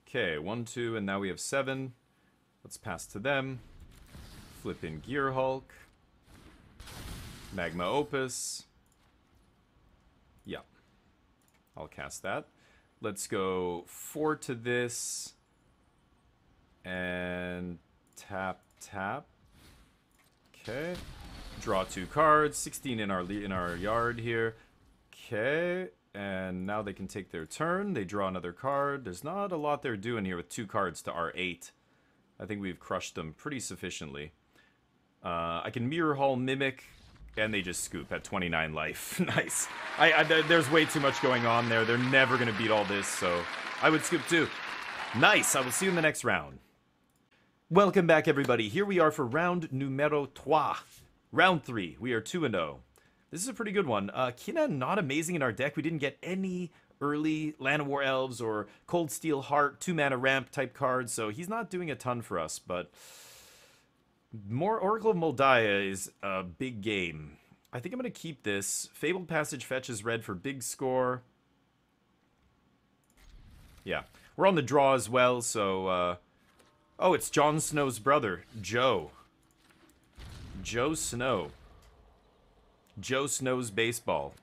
Okay, 1, 2, and now we have 7. Let's pass to them. Flip in Gear Hulk. Magma Opus. Yeah. I'll cast that. Let's go 4 to this. And tap, tap. Okay. Draw 2 cards. 16 in our yard here. Okay. And now they can take their turn. They draw another card. There's not a lot they're doing here with 2 cards to our 8. I think we've crushed them pretty sufficiently. I can Mirror Hall Mimic, and they just scoop at 29 life. Nice. There's way too much going on there. They're never going to beat all this, so I would scoop too. Nice. I will see you in the next round. Welcome back, everybody. Here we are for round numero 3. Round 3. We are 2-0. This is a pretty good one. Kinnan not amazing in our deck. We didn't get any early Land of War Elves or Cold Steel Heart 2-mana ramp type cards, so he's not doing a ton for us, but more Oracle of Moldiah is a big game. I think I'm going to keep this. Fabled Passage fetches red for big score. Yeah. We're on the draw as well, so... Oh, it's Jon Snow's brother, Joe. Joe Snow. Joe Snow's baseball.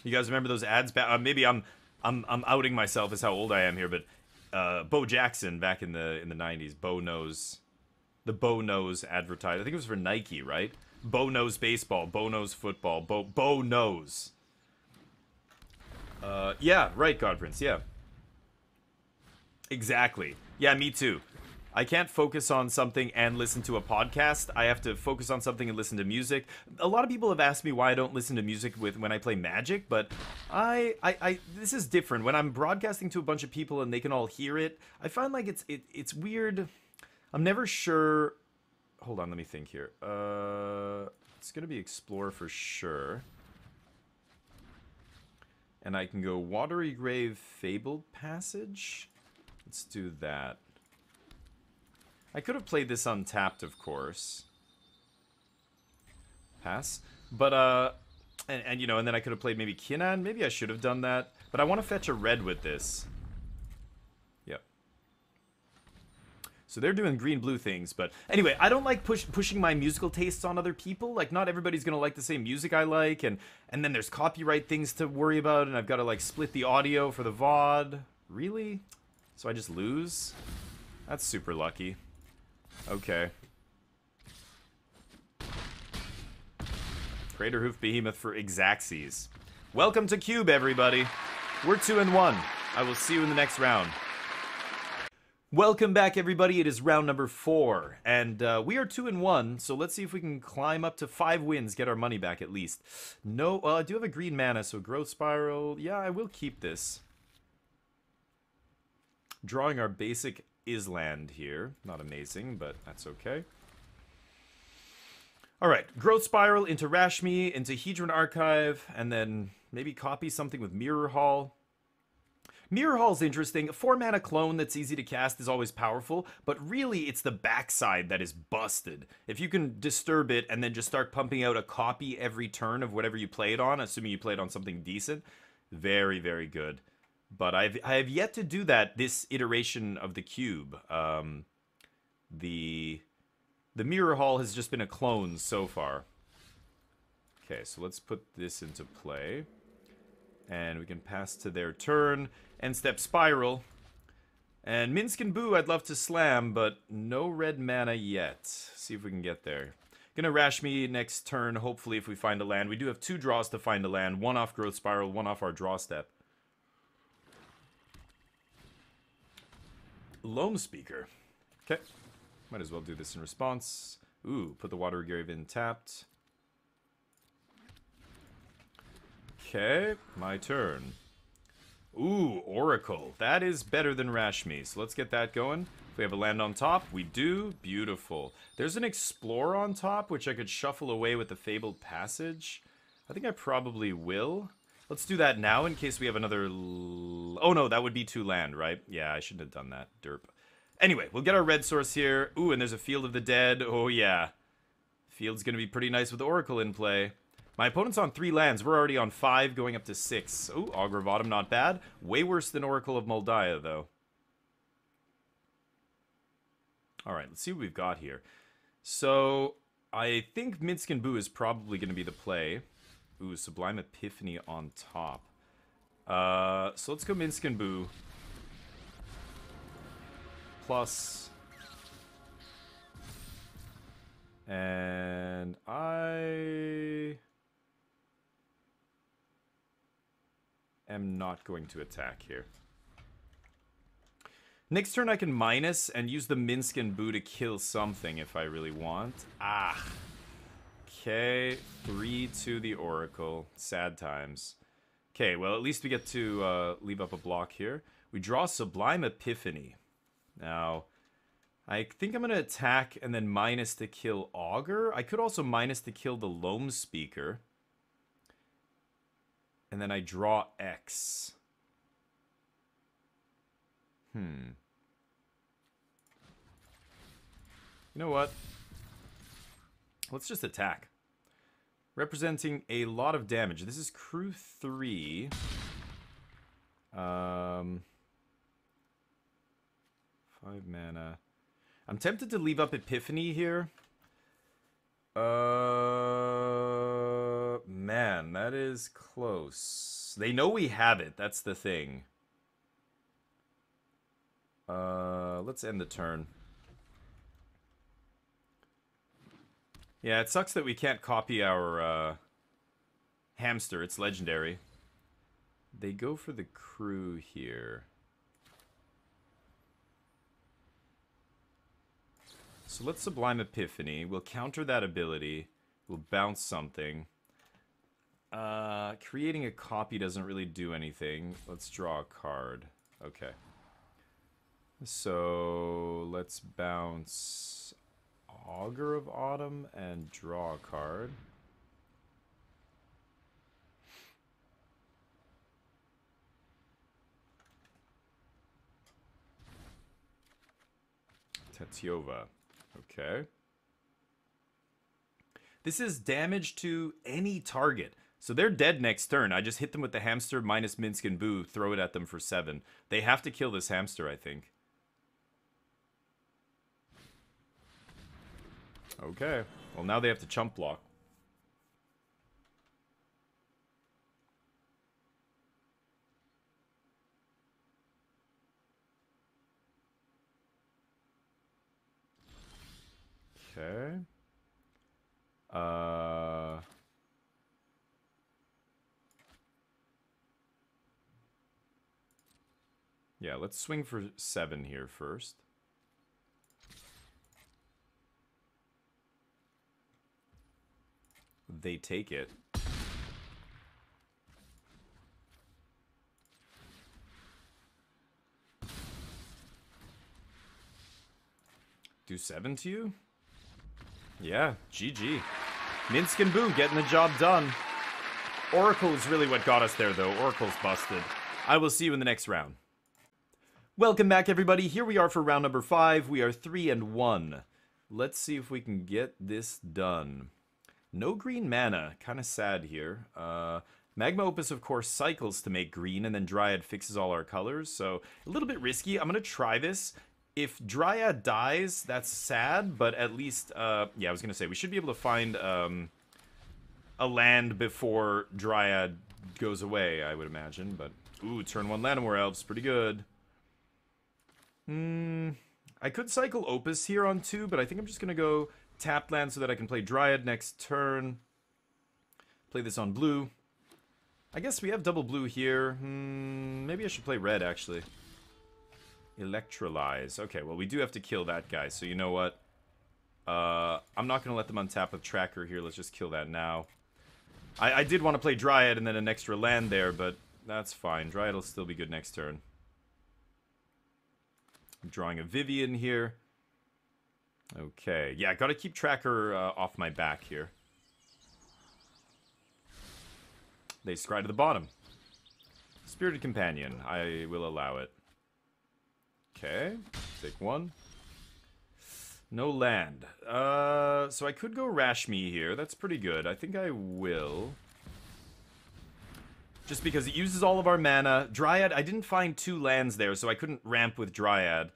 You guys remember those ads? Maybe I'm outing myself as how old I am here, but Bo Jackson back in the 90s. Bo Knows. The Bo Knows advertised. I think it was for Nike, right? Bo Knows baseball. Bo Knows football. Bo Knows. Yeah, right, Godprince. Yeah. Exactly. Yeah, me too. I can't focus on something and listen to a podcast. I have to focus on something and listen to music. A lot of people have asked me why I don't listen to music when I play Magic, but this is different. When I'm broadcasting to a bunch of people and they can all hear it, I find like it's weird. I'm never sure. Hold on, let me think here. It's gonna be Explore for sure. And I can go Watery Grave, Fabled Passage. Let's do that. I could have played this untapped, of course. Pass. But, and you know, and then I could have played maybe Kinnan. Maybe I should have done that. But I want to fetch a red with this. Yep. So they're doing green-blue things. But anyway, I don't like pushing my musical tastes on other people. Like, not everybody's going to like the same music I like. And then there's copyright things to worry about. And I've got to, like, split the audio for the VOD. Really? So I just lose? That's super lucky. Okay. Crater Hoof Behemoth for Exaxes. Welcome to Cube, everybody. We're 2-1. I will see you in the next round. Welcome back, everybody. It is round number 4. And we are 2-1, so let's see if we can climb up to 5 wins, get our money back at least. No, well, I do have a green mana, so Growth Spiral. Yeah, I will keep this. Drawing our basic Island here. Not amazing, but that's okay. Alright, Growth Spiral into Rashmi, into Hedron Archive, and then maybe copy something with Mirror Hall. Mirror Hall's interesting. A 4-mana clone that's easy to cast is always powerful, but really it's the backside that is busted. If you can disturb it and then just start pumping out a copy every turn of whatever you play it on, assuming you play it on something decent, very, very good. But I have yet to do that this iteration of the cube. The Mirror Hall has just been a clone so far. Okay, so let's put this into play. And we can pass to their turn. End step Spiral. And Minsk and Boo I'd love to slam, but no red mana yet. See if we can get there. Gonna rash me next turn, hopefully, if we find a land. We do have 2 draws to find a land. 1 off Growth Spiral, 1 off our draw step. Loam Speaker. Okay. Might as well do this in response. Ooh, put the Water Grave in tapped. Okay, my turn. Ooh, Oracle. That is better than Rashmi. So let's get that going. If we have a land on top, we do. Beautiful. There's an Explorer on top, which I could shuffle away with the Fabled Passage. I think I probably will. Let's do that now in case we have another... Oh no, that would be 2 land, right? Yeah, I shouldn't have done that. Derp. Anyway, we'll get our red source here. Ooh, and there's a Field of the Dead. Oh yeah. Field's gonna be pretty nice with Oracle in play. My opponent's on 3 lands. We're already on 5, going up to 6. Ooh, Augur of Autumn, not bad. Way worse than Oracle of Moldiah, though. Alright, let's see what we've got here. So, I think Minsc and Boo is probably going to be the play. Ooh, Sublime Epiphany on top. So let's go Minsc and Boo. Plus... And I... am not going to attack here. Next turn I can minus and use the Minsc and Boo to kill something if I really want. Ah. Okay, 3 to the Oracle. Sad times. Okay, well at least we get to leave up a block here. We draw Sublime Epiphany. Now, I think I'm going to attack and then minus to kill Augur. I could also minus to kill the Loam Speaker. And then I draw X. You know what? Let's just attack. Representing a lot of damage. This is crew 3. 5 mana. I'm tempted to leave up Epiphany here. Man, that is close. They know we have it. That's the thing. Let's end the turn. Yeah, it sucks that we can't copy our hamster. It's legendary. They go for the crew here. So let's Sublime Epiphany. We'll counter that ability. We'll bounce something. Creating a copy doesn't really do anything. Let's draw a card. Okay. So let's bounce Augur of Autumn and draw a card. Tetiova. Okay. This is damage to any target. So they're dead next turn. I just hit them with the hamster minus Minsc and Boo, throw it at them for 7. They have to kill this hamster, I think. Okay. Well, now they have to chump block. Okay. Yeah, let's swing for 7 here first. They take it. Do 7 to you? Yeah, GG. Minsc and Boo getting the job done. Oracle is really what got us there, though. Oracle's busted. I will see you in the next round. Welcome back, everybody. Here we are for round number 5. We are 3-1. Let's see if we can get this done. No green mana. Kind of sad here. Magma Opus, of course, cycles to make green, and then Dryad fixes all our colors, so a little bit risky. I'm going to try this. If Dryad dies, that's sad, but at least, yeah, I was going to say, we should be able to find a land before Dryad goes away, I would imagine, but, ooh, turn 1 Llanowar Elves, pretty good. I could cycle Opus here on 2, but I think I'm just going to go tap land so that I can play Dryad next turn. Play this on blue. I guess we have double blue here. Maybe I should play red, actually. Electrolyze. Okay, well, we do have to kill that guy, so you know what? I'm not going to let them untap with Tracker here. Let's just kill that now. I did want to play Dryad and then an extra land there, but that's fine. Dryad will still be good next turn. I'm drawing a Vivian here. Okay, yeah, got to keep Tracker off my back here. They scry to the bottom. Spirited Companion. I will allow it. Okay, take one. No land. So I could go Rashmi here. That's pretty good. I think I will. Just because it uses all of our mana. Dryad, I didn't find 2 lands there, so I couldn't ramp with Dryad.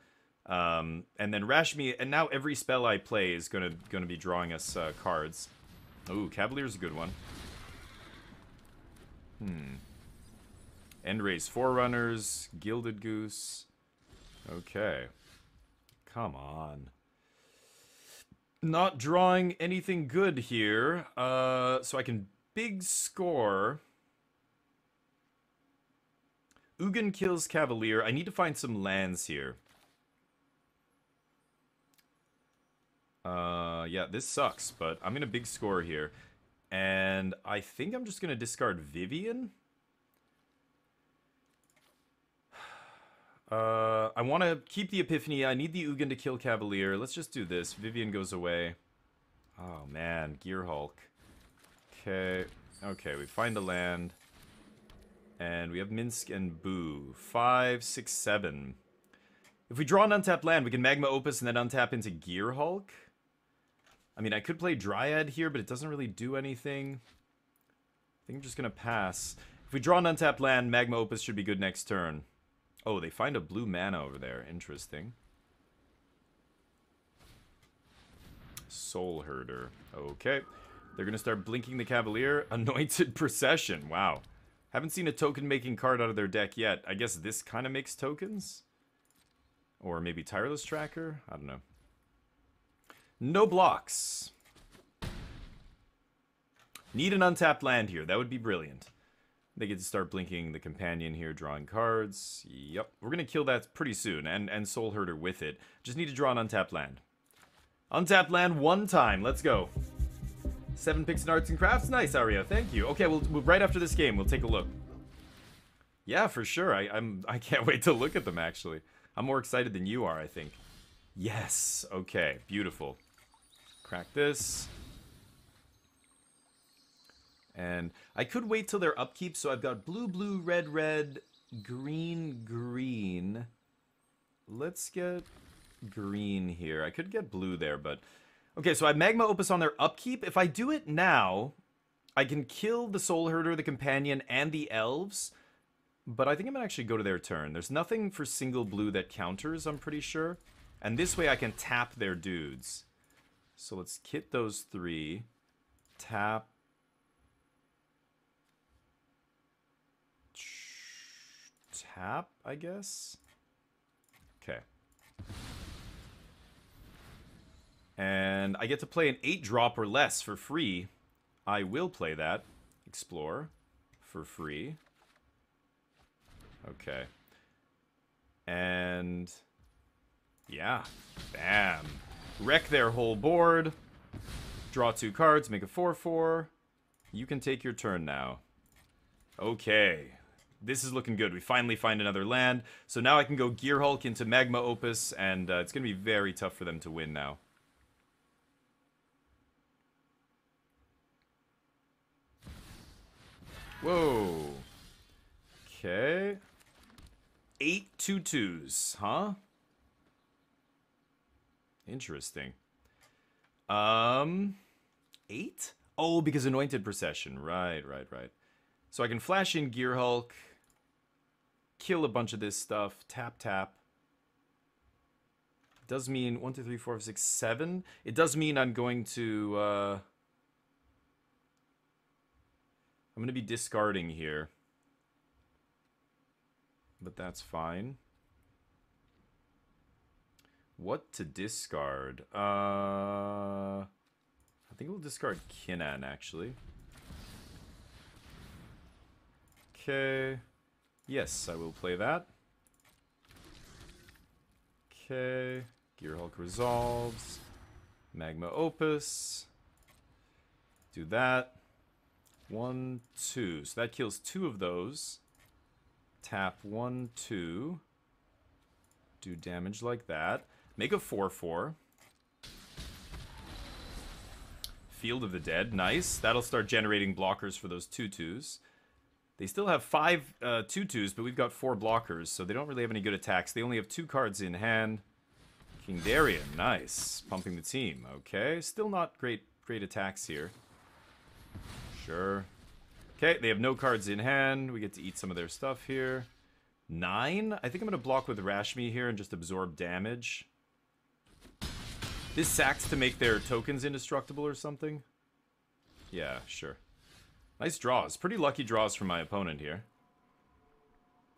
And then Rashmi, and now every spell I play is gonna be drawing us cards. Ooh, Cavalier's a good one. Endrace Forerunners, Gilded Goose. Okay. Come on. Not drawing anything good here. So I can big score. Ugin kills Cavalier. I need to find some lands here. Yeah, this sucks, but I'm gonna big score here. And I think I'm just gonna discard Vivian. I want to keep the Epiphany. I need the Ugin to kill Cavalier. Let's just do this. Vivian goes away. Oh, man. Gear Hulk. Okay. Okay, we find a land. And we have Minsk and Boo. 5, 6, 7. If we draw an untapped land, we can Magma Opus and then untap into Gear Hulk. I mean, I could play Dryad here, but it doesn't really do anything. I think I'm just going to pass. If we draw an untapped land, Magma Opus should be good next turn. Oh, they find a blue mana over there. Interesting. Soul Herder. Okay. They're going to start blinking the Cavalier. Anointed Procession. Wow. Haven't seen a token-making card out of their deck yet. I guess this kind of makes tokens? Or maybe Tireless Tracker? I don't know. No blocks. Need an untapped land here. That would be brilliant. They get to start blinking the Companion here, drawing cards. Yep. We're going to kill that pretty soon, and Soul Herder with it. Just need to draw an untapped land. Untapped land 1 time. Let's go. 7 picks in Arts and Crafts. Nice, Aria. Thank you. Okay, we'll right after this game, we'll take a look. Yeah, for sure. I can't wait to look at them, actually. I'm more excited than you are, I think. Yes. Okay, beautiful. Crack this. And I could wait till their upkeep, so I've got blue, blue, red, red, green, green. Let's get green here. I could get blue there, but... Okay, so I have Magma Opus on their upkeep. If I do it now, I can kill the Soul Herder, the Companion, and the Elves. But I think I'm going to actually go to their turn. There's nothing for single blue that counters, I'm pretty sure. And this way I can tap their dudes. So let's kit those 3. Tap. Tap, I guess. Okay. And I get to play an 8-drop or less for free. I will play that. Explore. For free. Okay. And... yeah. Bam. Wreck their whole board. Draw 2 cards. Make a 4/4. You can take your turn now. Okay. This is looking good. We finally find another land. So now I can go Gear Hulk into Magma Opus, and it's going to be very tough for them to win now. Whoa. Okay. 8 2/2s, huh? Interesting. 8? Oh, because Anointed Procession. Right. So I can flash in Gear Hulk. Kill a bunch of this stuff. Tap, tap. Does mean 1, 2, 3, 4, 5, 6, 7. It does mean I'm going to... I'm going to be discarding here. But that's fine. What to discard? I think we'll discard Kinnan, actually. Okay. Yes, I will play that. Okay. Gearhulk resolves. Magma Opus. Do that. 1, 2. So that kills 2 of those. Tap 1, 2. Do damage like that. Make a 4/4. Field of the Dead. Nice. That'll start generating blockers for those 2/2s. They still have 5 2/2s, but we've got 4 blockers, so they don't really have any good attacks. They only have 2 cards in hand. King Darien. Nice. Pumping the team. Okay. Still not great attacks here. Sure. Okay, they have no cards in hand. We get to eat some of their stuff here. 9? I think I'm going to block with Rashmi here and just absorb damage. This sacks to make their tokens indestructible or something. Yeah, sure. Nice draws. Pretty lucky draws from my opponent here.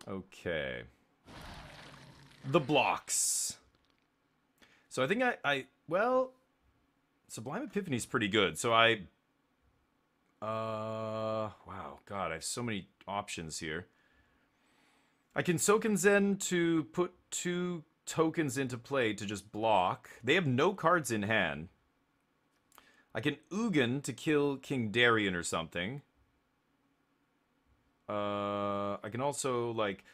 Okay. The blocks. So I think well, Sublime Epiphany's pretty good. So wow, God, I have so many options here. I can Soken Zen to put 2 tokens into play to just block. They have no cards in hand. I can Ugin to kill King Darien or something. I can also, like,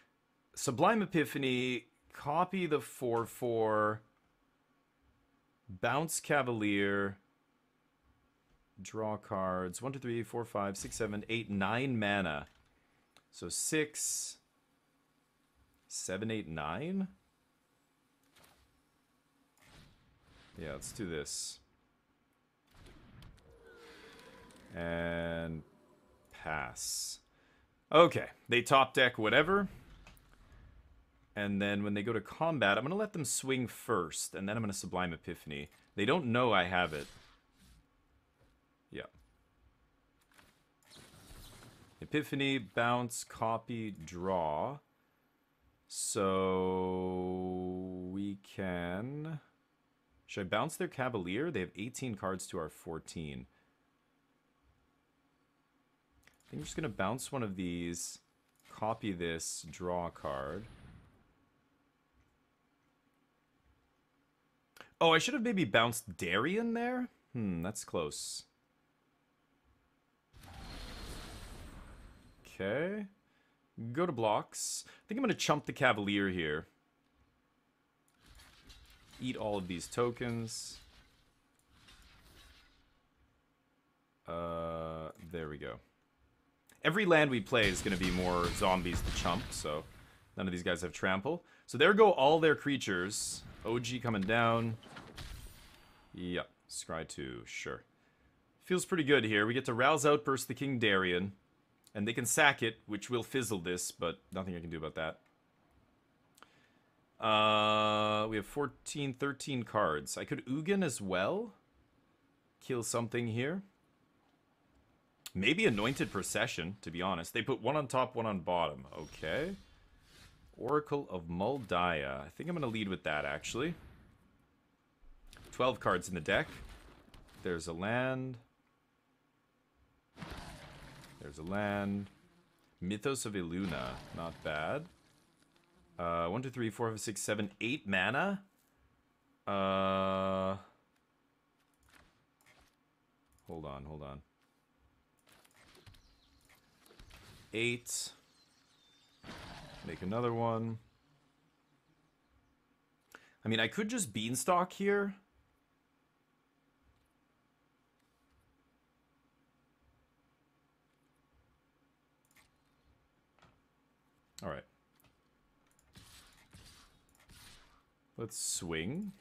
Sublime Epiphany, copy the 4/4, bounce Cavalier, draw cards. 1, 2, 3, 4, 5, 6, 7, 8, 9 mana. So 6, 7, 8, 9? Yeah, let's do this. And pass. Okay, they top deck whatever. And then when they go to combat, I'm going to let them swing first, and then I'm going to Sublime Epiphany. They don't know I have it. Yeah. Epiphany, bounce, copy, draw. So we can... Should I bounce their Cavalier? They have 18 cards to our 14. I think I'm just going to bounce one of these, copy this, draw a card. Oh, I should have maybe bounced Darien there? That's close. Okay. Go to blocks. I think I'm going to chump the Cavalier here. Eat all of these tokens. There we go. Every land we play is going to be more zombies to chump, so none of these guys have trample. So there go all their creatures. OG coming down. Yep, Scry 2, sure. Feels pretty good here. We get to Rouse Outburst the King Darien. And they can sack it, which will fizzle this, but nothing I can do about that. We have 14, 13 cards. I could Ugin as well. Kill something here. Maybe Anointed Procession, to be honest. They put 1 on top, 1 on bottom. Okay. Oracle of Muldaya. I think I'm going to lead with that, actually. 12 cards in the deck. There's a land. There's a land. Mythos of Iluna. Not bad. 1, 2, 3, 4, 5, 6, 7, 8 mana. Hold on. 8. Make another one. I mean, I could just Beanstalk here. All right. Let's swing.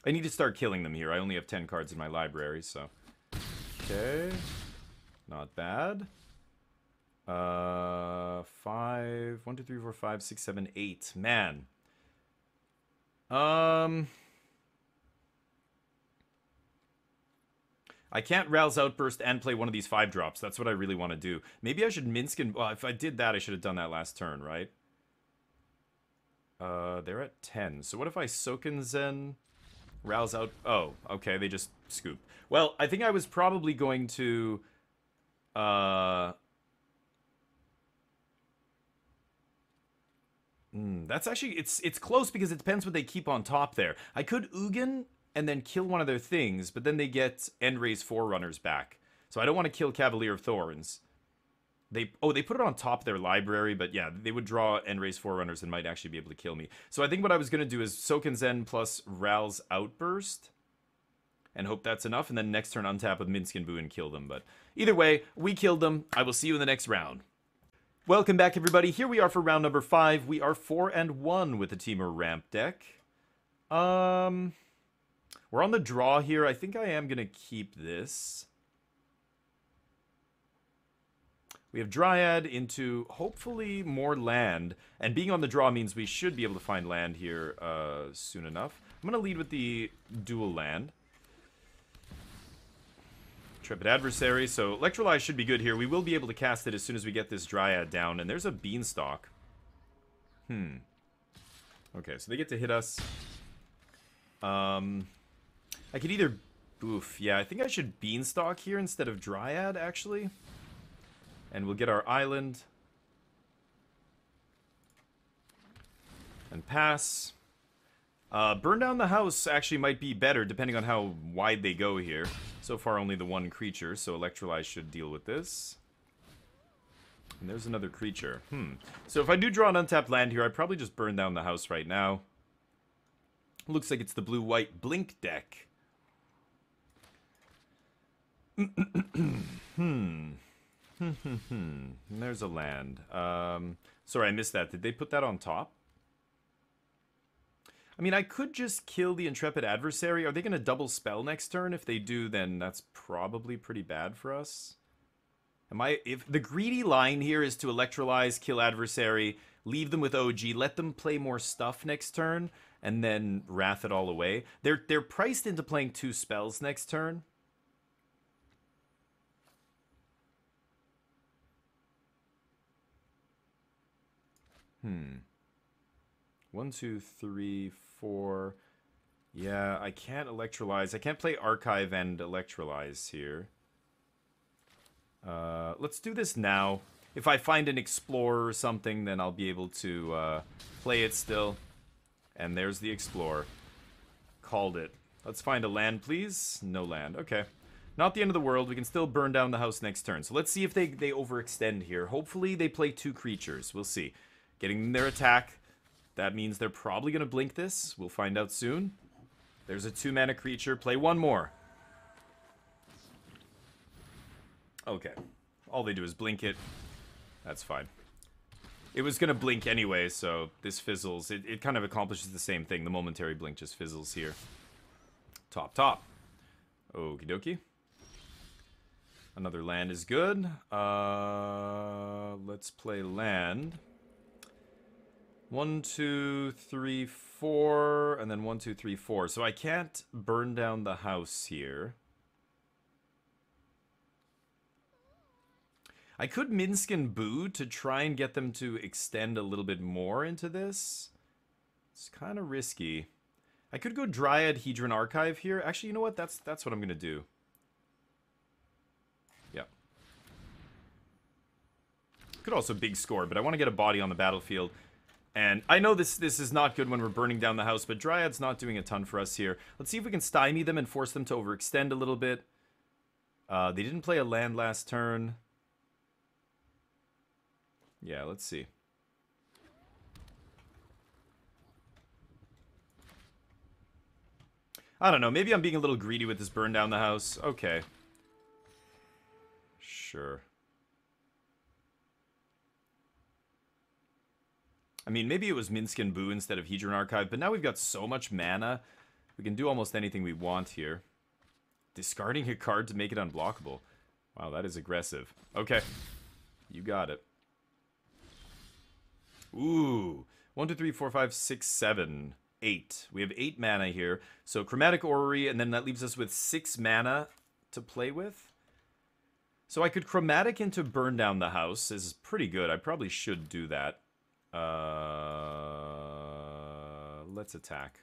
I need to start killing them here. I only have 10 cards in my library, so... Okay. Not bad. 5... 1, 2, 3, 4, 5, 6, 7, 8. Man. I can't Rouse Outburst and play one of these 5-drops. That's what I really want to do. Maybe I should Minsc and... Well, if I did that, I should have done that last turn, right? They're at 10. So what if I Soken Zen, rouse out? Oh, okay, they just scoop. Well, I think I was probably going to... that's actually, it's close because it depends what they keep on top there. I could Ugin and then kill one of their things, but then they get Endray's Forerunners back. So I don't want to kill Cavalier of Thorns. They put it on top of their library, but yeah, they would draw Endray's Forerunners and might actually be able to kill me. So I think what I was going to do is Soken Zen plus Ral's Outburst. And hope that's enough, and then next turn untap with Minsc and Boo and kill them. But either way, we killed them. I will see you in the next round. Welcome back, everybody. Here we are for round number 5. We are 4-1 with the Temur Ramp deck. We're on the draw here. I think I am going to keep this. We have Dryad into, hopefully, more land. And being on the draw means we should be able to find land here soon enough. I'm going to lead with the dual land. Intrepid Adversary, so Electrolyze should be good here. We will be able to cast it as soon as we get this Dryad down. And there's a Beanstalk. Okay, so they get to hit us. I could either... Oof, yeah, I think I should Beanstalk here instead of Dryad, actually. And we'll get our island. And pass. Burn down the house actually might be better, depending on how wide they go here. So far, only the one creature, so Electrolyze should deal with this. And there's another creature. So if I do draw an untapped land here, I'd probably just burn down the house right now. Looks like it's the blue-white Blink deck. There's a land. Sorry, I missed that. Did they put that on top? I mean, I could just kill the Intrepid Adversary. Are they going to double spell next turn? If they do, then that's probably pretty bad for us. If the greedy line here is to Electrolyze, kill Adversary, leave them with OG, let them play more stuff next turn, and then Wrath it all away. They're priced into playing 2 spells next turn. One, two, three, 4. Yeah, I can't Electrolyze. I can't play Archive and Electrolyze here. Let's do this now. If I find an Explorer or something, then I'll be able to play it still. And there's the Explorer. Called it. Let's find a land, please. No land. Okay. Not the end of the world. We can still burn down the house next turn. So let's see if they overextend here. Hopefully they play 2 creatures. We'll see. Getting their attack. That means they're probably going to blink this. We'll find out soon. There's a 2-mana creature. Play 1 more. Okay. All they do is blink it. That's fine. It was going to blink anyway, so this fizzles. It kind of accomplishes the same thing. The momentary blink just fizzles here. Top. Okie dokie. Another land is good. Let's play land. 1, 2, 3, 4, and then 1, 2, 3, 4. So I can't burn down the house here. I could Minsc and Boo to try and get them to extend a little bit more into this. It's kind of risky. I could go Dryad, Hedron, Archive here. Actually, you know what? That's what I'm going to do. Yeah. Could also big score, but I want to get a body on the battlefield. And I know this is not good when we're burning down the house, but Dryad's not doing a ton for us here. Let's see if we can stymie them and force them to overextend a little bit. They didn't play a land last turn. Yeah, let's see. I don't know. Maybe I'm being a little greedy with this burn down the house. Okay. Sure. I mean, maybe it was Minsc and Boo instead of Hedron Archive, but now we've got so much mana, we can do almost anything we want here. Discarding a card to make it unblockable. Wow, that is aggressive. Okay. You got it. Ooh. 1, 2, 3, 4, 5, 6, 7, 8. We have 8 mana here. So Chromatic Orrery, and then that leaves us with 6 mana to play with. So I could Chromatic into Burn Down the House. This is pretty good. I probably should do that. Let's attack.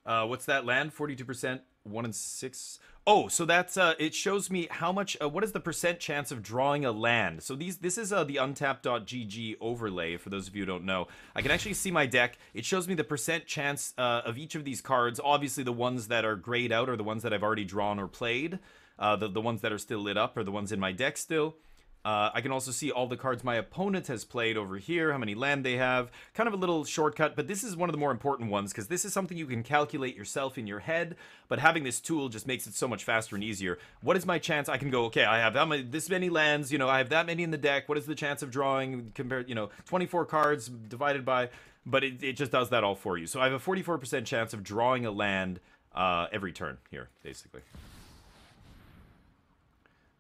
What's that land? 42%, 1 in 6. Oh, so that's it shows me how much. What is the percent chance of drawing a land? So this is the untap.gg overlay. For those of you who don't know, I can actually see my deck. It shows me the percent chance of each of these cards. Obviously, the ones that are grayed out are the ones that I've already drawn or played. The ones that are still lit up are the ones in my deck still. I can also see all the cards my opponent has played over here, how many land they have. Kind of a little shortcut, but this is one of the more important ones because this is something you can calculate yourself in your head, but having this tool just makes it so much faster and easier. What is my chance? I can go, okay, I have this many lands, I have that many in the deck. What is the chance of drawing compared, 24 cards divided by, but it just does that all for you. So I have a 44% chance of drawing a land every turn here, basically.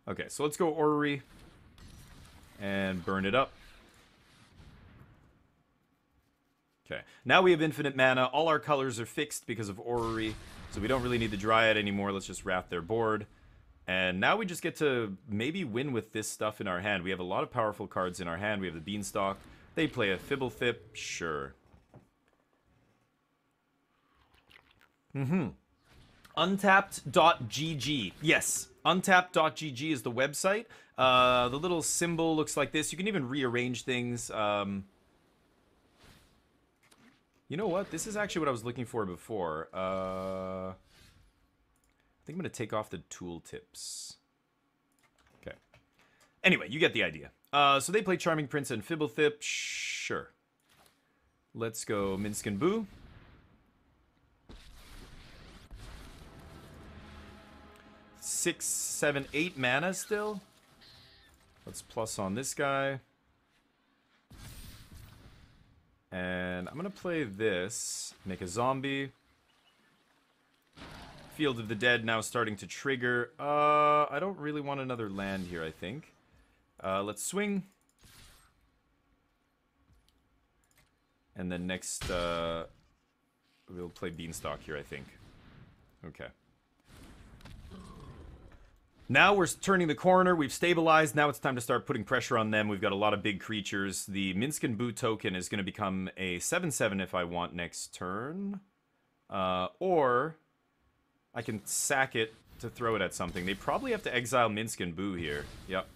Okay, so let's go Orrery. And burn it up. Okay, now we have infinite mana. All our colors are fixed because of Orrery, so we don't really need the Dryad anymore. Let's just wrath their board. And now we just get to maybe win with this stuff in our hand. We have a lot of powerful cards in our hand. We have the Beanstalk. They play a Fibblethip. Sure. Untapped.gg. Yes, untapped.gg is the website. The little symbol looks like this. You can even rearrange things. You know what? This is actually what I was looking for before. I think I'm going to take off the tooltips. Okay. Anyway, you get the idea. So they play Charming Prince and Fibblethip. Sure. Let's go Minsk and Boo. Six, 7, 8 mana still. Let's plus on this guy. And I'm going to play this. Make a zombie. Field of the Dead now starting to trigger. I don't really want another land here, I think. Let's swing. And then next, we'll play Beanstalk here, I think. Okay. Now we're turning the corner. We've stabilized. Now it's time to start putting pressure on them. We've got a lot of big creatures. The Minsk and Boo token is going to become a 7/7 if I want next turn. Or I can sack it to throw it at something. They probably have to exile Minsk and Boo here. Yep.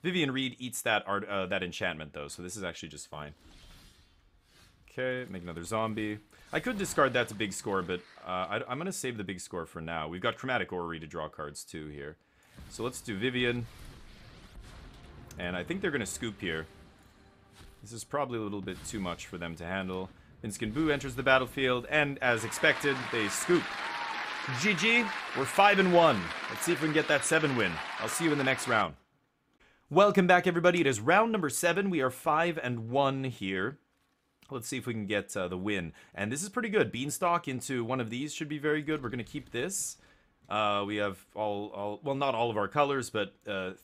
Vivian Reed eats that that enchantment, though, so this is actually just fine. Okay, make another zombie. I could discard that to big score, but I'm going to save the big score for now. We've got Chromatic Orrery to draw cards, too, here. So let's do Vivian. And I think they're going to scoop here. This is probably a little bit too much for them to handle. Minsk and Boo enters the battlefield, and as expected, they scoop. GG, we're 5-1. Let's see if we can get that 7 win. I'll see you in the next round. Welcome back, everybody. It is round number 7. We are 5-1 here. Let's see if we can get the win. And this is pretty good. Beanstalk into one of these should be very good. We're going to keep this. We have well, not all of our colors, but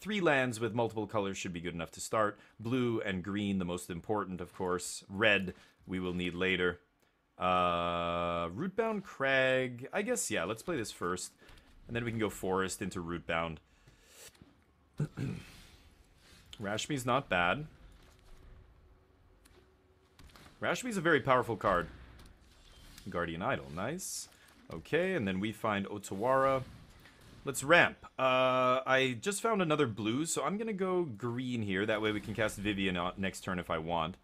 3 lands with multiple colors should be good enough to start. Blue and green, the most important, of course. Red, we will need later. Rootbound Crag. I guess, yeah, let's play this first. And then we can go Forest into Rootbound. Rashmi's not bad. Rashmi's a very powerful card. Guardian Idol, nice. Okay, and then we find Otawara. Let's ramp. I just found another blue, so I'm going to go green here. That way we can cast Vivian next turn if I want.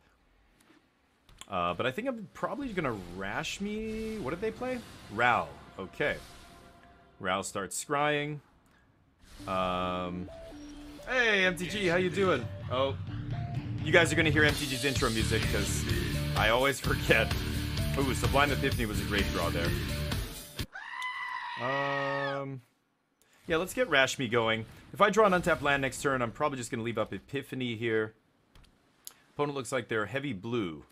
But I think I'm probably going to Rashmi. What did they play? Ral. Okay. Ral starts scrying. Hey, MTG, how you doing? Oh, you guys are going to hear MTG's intro music because I always forget. Ooh, Sublime Epiphany was a great draw there. Yeah, let's get Rashmi going. If I draw an untapped land next turn, I'm probably just going to leave up Epiphany here. Opponent looks like they're heavy blue.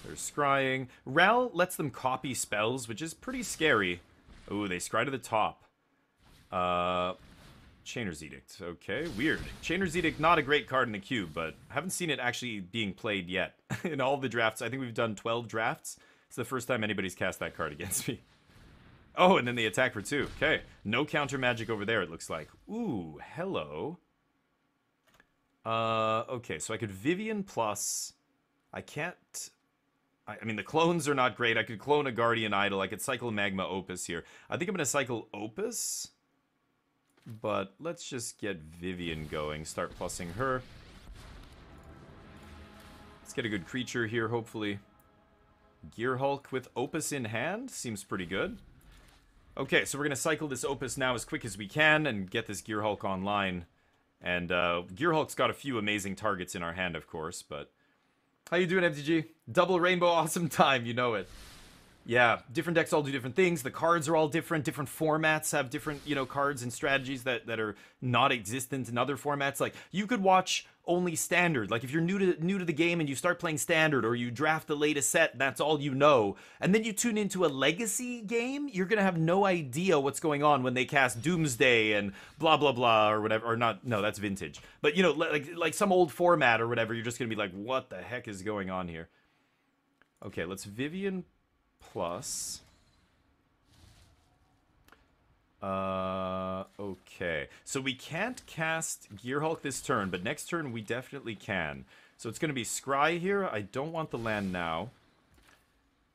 They're scrying. Ral lets them copy spells, which is pretty scary. Ooh, they scry to the top. Chainer's Edict. Okay, weird. Chainer's Edict, not a great card in the cube, but I haven't seen it actually being played yet. In all the drafts, I think we've done 12 drafts. It's the first time anybody's cast that card against me. Oh, and then they attack for 2. Okay, no counter magic over there, it looks like. Ooh, hello. Okay, so I could Vivian plus... I I mean, the clones are not great. I could clone a Guardian Idol. I could cycle Magma Opus here. I think I'm going to cycle Opus. But let's just get Vivian going. Start plussing her. Let's get a good creature here, hopefully. Gear Hulk with Opus in hand. Seems pretty good. Okay, so we're going to cycle this Opus now as quick as we can and get this Gear Hulk online. And Gear Hulk's got a few amazing targets in our hand, of course, but... How you doing, MTG? Double Rainbow Awesome Time, you know it. Yeah, different decks all do different things. The cards are all different. Different formats have different, you know, cards and strategies that are not existent in other formats. Like, you could watch only Standard. Like, if you're new to the game and you start playing Standard, or you draft the latest set, that's all you know. And then you tune into a Legacy game, you're gonna have no idea what's going on when they cast Doomsday and blah blah blah or whatever. Or not, no, that's Vintage. But, you know, like some old format or whatever, you're just gonna be like, what the heck is going on here? Okay, let's Vivian plus. Okay. So we can't cast Gear Hulk this turn, but next turn we definitely can. So it's going to be Scry here. I don't want the land now.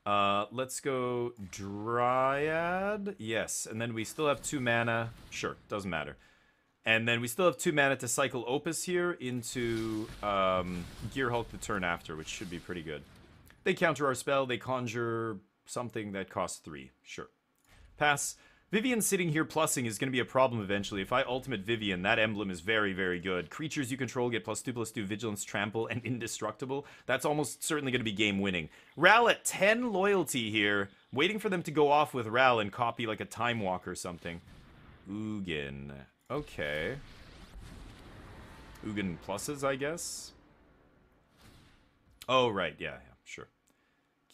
Let's go Dryad. Yes, and then we still have 2 mana. Sure, doesn't matter. And then we still have 2 mana to cycle Opus here into Gear Hulk the turn after, which should be pretty good. They counter our spell. They conjure something that costs 3. Sure. Pass. Vivian sitting here plussing is going to be a problem eventually. If I ultimate Vivian, that emblem is very, very good. Creatures you control get +2/+2 Vigilance, Trample, and Indestructible. That's almost certainly going to be game winning. Ral at 10 loyalty here. Waiting for them to go off with Ral and copy like a Time Walk or something. Ugin. Okay. Ugin pluses, I guess. Oh, right. Yeah, sure.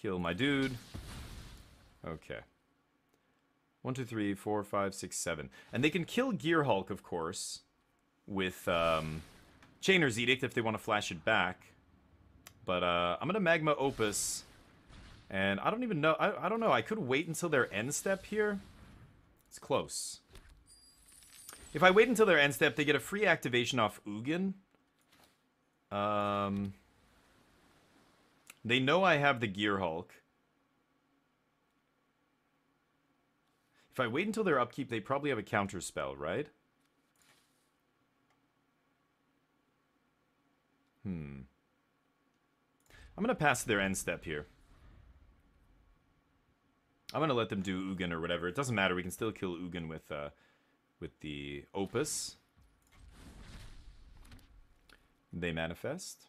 Kill my dude. Okay. 1, 2, 3, 4, 5, 6, 7. And they can kill Gear Hulk, of course, with Chainer's Edict if they want to flash it back. But I'm going to Magma Opus. And I don't even know. I don't know. I could wait until their end step here. It's close. If I wait until their end step, they get a free activation off Ugin. They know I have the Gear Hulk. If I wait until their upkeep, they probably have a counter spell, right? I'm going to pass their end step here. I'm going to let them do Ugin or whatever. It doesn't matter. We can still kill Ugin with the Opus. They manifest.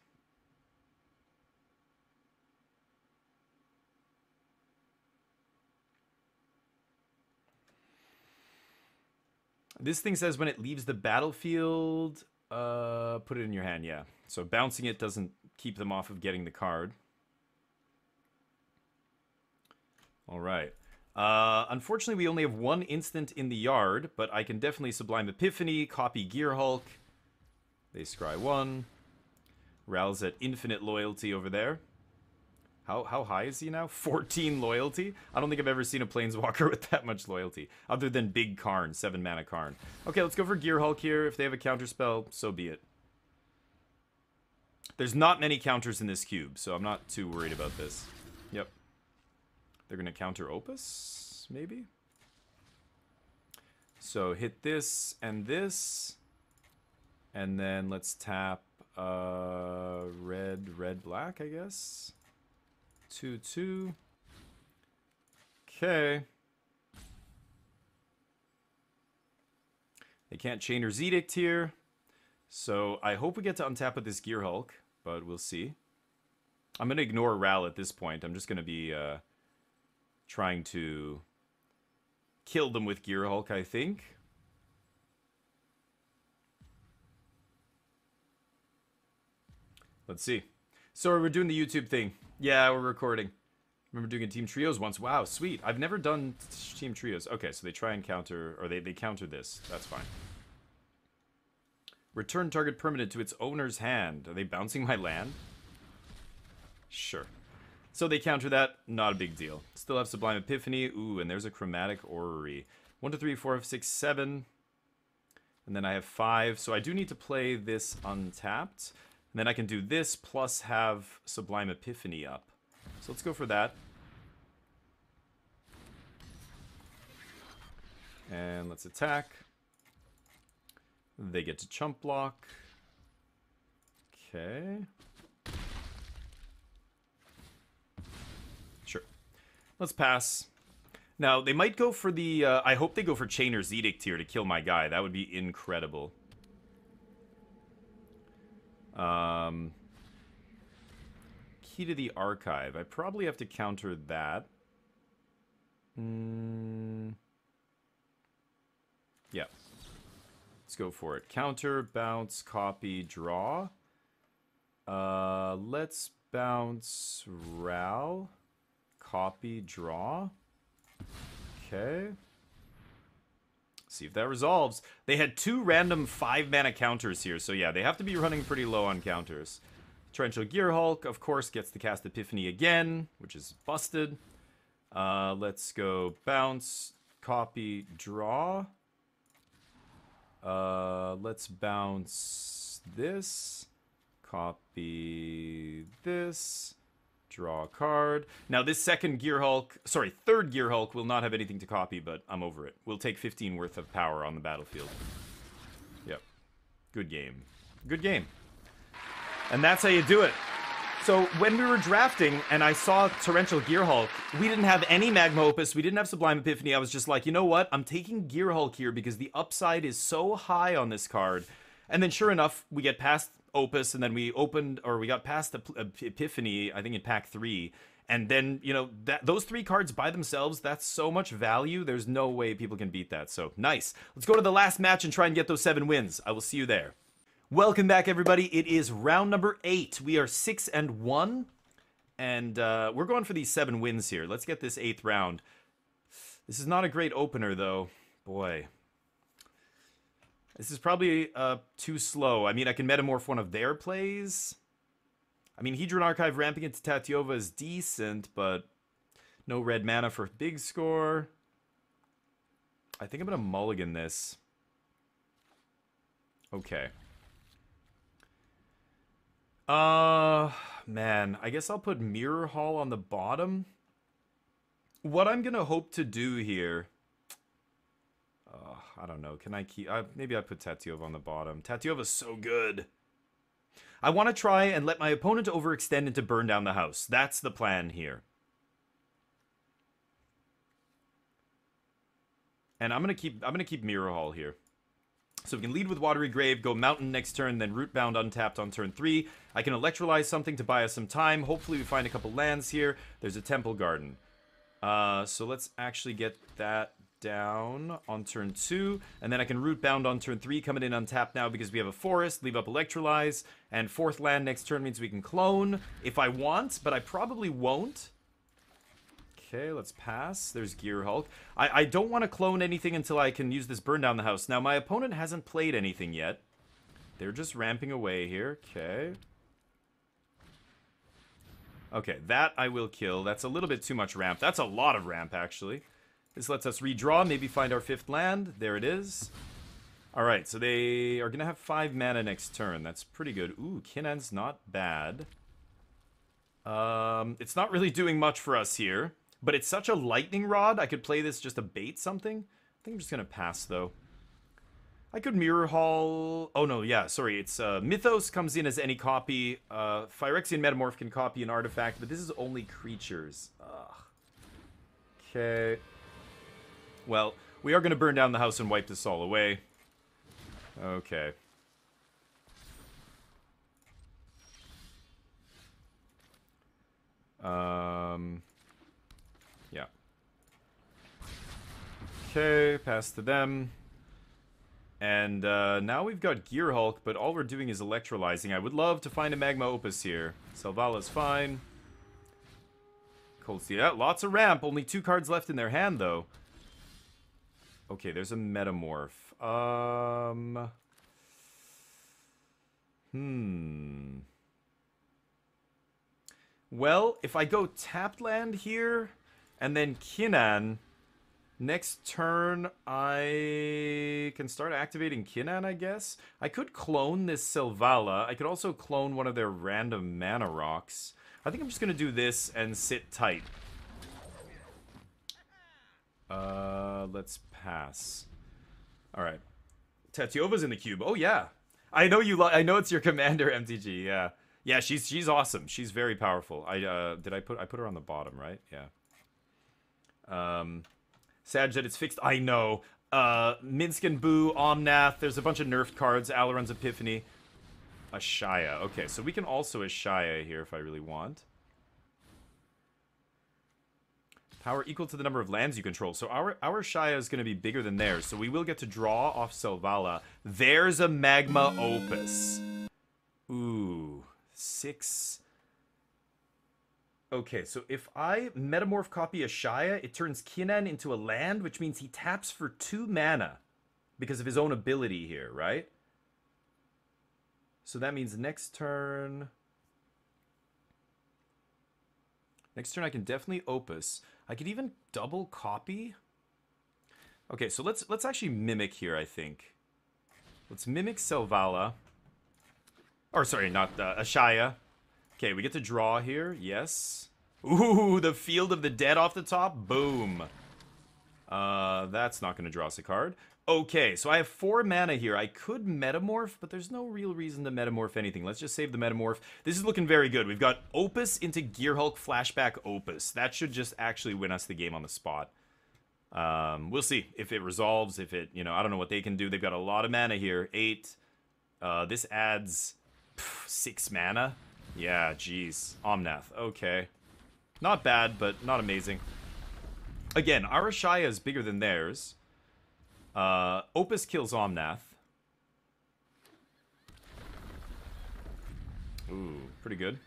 This thing says when it leaves the battlefield, put it in your hand, yeah. So bouncing it doesn't keep them off of getting the card. All right. Unfortunately, we only have 1 instant in the yard, but I can definitely Sublime Epiphany, copy Gear Hulk. They scry 1. Ral's at infinite loyalty over there. How high is he now? 14 loyalty? I don't think I've ever seen a Planeswalker with that much loyalty. Other than Big Karn, 7 mana Karn. Okay, let's go for Gear Hulk here. If they have a counterspell, so be it. There's not many counters in this cube, so I'm not too worried about this. Yep. They're going to counter Opus, maybe? So hit this and this. And then let's tap red, black, I guess. 2/2. Okay. They can't Chainer's Edict here. So I hope we get to untap with this Gear Hulk, but we'll see. I'm going to ignore Ral at this point. I'm just going to be trying to kill them with Gear Hulk, I think. Let's see. So we're doing the YouTube thing. Yeah, we're recording. Remember doing a Team Trios once. Wow, sweet. I've never done Team Trios. Okay, so they try and counter, or they counter this. That's fine. Return target permanent to its owner's hand. Are they bouncing my land? Sure. So they counter that. Not a big deal. Still have Sublime Epiphany. Ooh, and there's a Chromatic Orrery. 1, 2, 3, 4, 5, 6, 7. And then I have 5. So I do need to play this untapped. And then I can do this plus have Sublime Epiphany up. So let's go for that. And let's attack. They get to chump block. Okay. Sure. Let's pass. Now, they might go for the... I hope they go for Chainer's Edict here to kill my guy. That would be incredible. Key to the Archive. I probably have to counter that. Yeah. Let's go for it. Counter, bounce, copy, draw. Let's bounce Ral. Copy, draw. Okay. See if that resolves. They had 2 random 5-mana counters here, so yeah, they have to be running pretty low on counters. Torrential Gearhulk, of course, gets the cast Epiphany again, which is busted. Let's go bounce, copy, draw. Let's bounce this, copy this, draw a card. Now this third Gearhulk will not have anything to copy, but I'm over it. We'll take 15 worth of power on the battlefield. Yep. Good game. Good game. And that's how you do it. So when we were drafting and I saw Torrential Gearhulk, we didn't have any Magma Opus, we didn't have Sublime Epiphany. I was just like, you know what? I'm taking Gearhulk here because the upside is so high on this card. And then sure enough, we get past Opus and then we got past the Epiphany, I think in pack 3. And then, you know, those 3 cards by themselves, that's so much value. There's no way people can beat that. So nice. Let's go to the last match and try and get those 7 wins. I will see you there. Welcome back, everybody. It is round number 8. We are 6-1, and we're going for these 7 wins here. Let's get this 8th round. This is not a great opener, though. Boy. This is probably too slow. I mean, I can metamorph one of their plays. I mean, Hedron Archive ramping into Tatyova is decent, but no red mana for big score. I think I'm going to mulligan this. Okay. Man, I guess I'll put Mirror Hall on the bottom. What I'm gonna hope to do here... I don't know, can I keep... maybe I put Tatyova on the bottom. Tatyova's so good. I want to try and let my opponent overextend into burn down the house. That's the plan here. And I'm gonna keep Mirror Hall here. So we can lead with Watery Grave, go Mountain next turn, then Rootbound untapped on turn 3. I can Electrolyze something to buy us some time. Hopefully we find a couple lands here. There's a Temple Garden. So let's actually get that down on turn 2. And then I can Rootbound on turn 3, coming in untapped now because we have a Forest. Leave up Electrolyze. And 4th land next turn means we can clone if I want, but I probably won't. Okay, let's pass. There's Gearhulk. I don't want to clone anything until I can use this burn down the house. Now, my opponent hasn't played anything yet. They're just ramping away here. Okay. Okay, that I will kill. That's a little bit too much ramp. That's a lot of ramp, actually. This lets us redraw, maybe find our 5th land. There it is. Alright, so they are going to have 5 mana next turn. That's pretty good. Ooh, Kinnan's not bad. It's not really doing much for us here. But it's such a lightning rod, I could play this just to bait something. I think I'm just going to pass, though. I could Mirror Hall... Oh, no, yeah, sorry. It's Mythos comes in as any copy. Phyrexian Metamorph can copy an artifact, but this is only creatures. Ugh. Okay. Well, we are going to burn down the house and wipe this all away. Okay. Yeah. Okay, pass to them. And now we've got Gearhulk, but all we're doing is electrolyzing. I would love to find a Magma Opus here. Selvala's fine. Cold Steel. Yeah, lots of ramp. Only 2 cards left in their hand, though. Okay, there's a Metamorph. Well, if I go tapped land here, and then Kinnan, next turn I can start activating Kinnan, I guess. I could clone this Selvala. I could also clone one of their random mana rocks. I think I'm just gonna do this and sit tight. Let's pass. All right. Tatiova's in the cube. Oh yeah, I know you. I know it's your commander, MTG. Yeah, yeah. She's awesome. She's very powerful. I put her on the bottom, right? Yeah. Sag that it's fixed. I know. Minsk and Boo, Omnath. There's a bunch of nerfed cards. Alaron's Epiphany. Ashaya. Okay, so we can also Ashaya here if I really want. Power equal to the number of lands you control. So our Shaya is going to be bigger than theirs. So we will get to draw off Selvala. There's a Magma Opus. Ooh. 6. Okay, so if I Metamorph copy Ashaya, it turns Kinnan into a land, which means he taps for 2 mana. Because of his own ability here, right? So that means next turn... Next turn I can definitely Opus. I could even double copy. Okay, so let's actually mimic here, I think. Let's mimic Selvala. Or sorry, not Ashaya. Okay, we get to draw here. Yes. Ooh, the Field of the Dead off the top. Boom. That's not going to draw us a card. Okay, so I have 4 mana here. I could Metamorph, but there's no real reason to Metamorph anything. Let's just save the Metamorph. This is looking very good. We've got Opus into Gearhulk Flashback Opus. That should just actually win us the game on the spot. We'll see if it resolves, if it, you know, I don't know what they can do. They've got a lot of mana here. 8. This adds 6 mana. Yeah, jeez. Omnath. Okay. Not bad, but not amazing. Again, our Ashaya is bigger than theirs. Opus kills Omnath. Ooh, pretty good.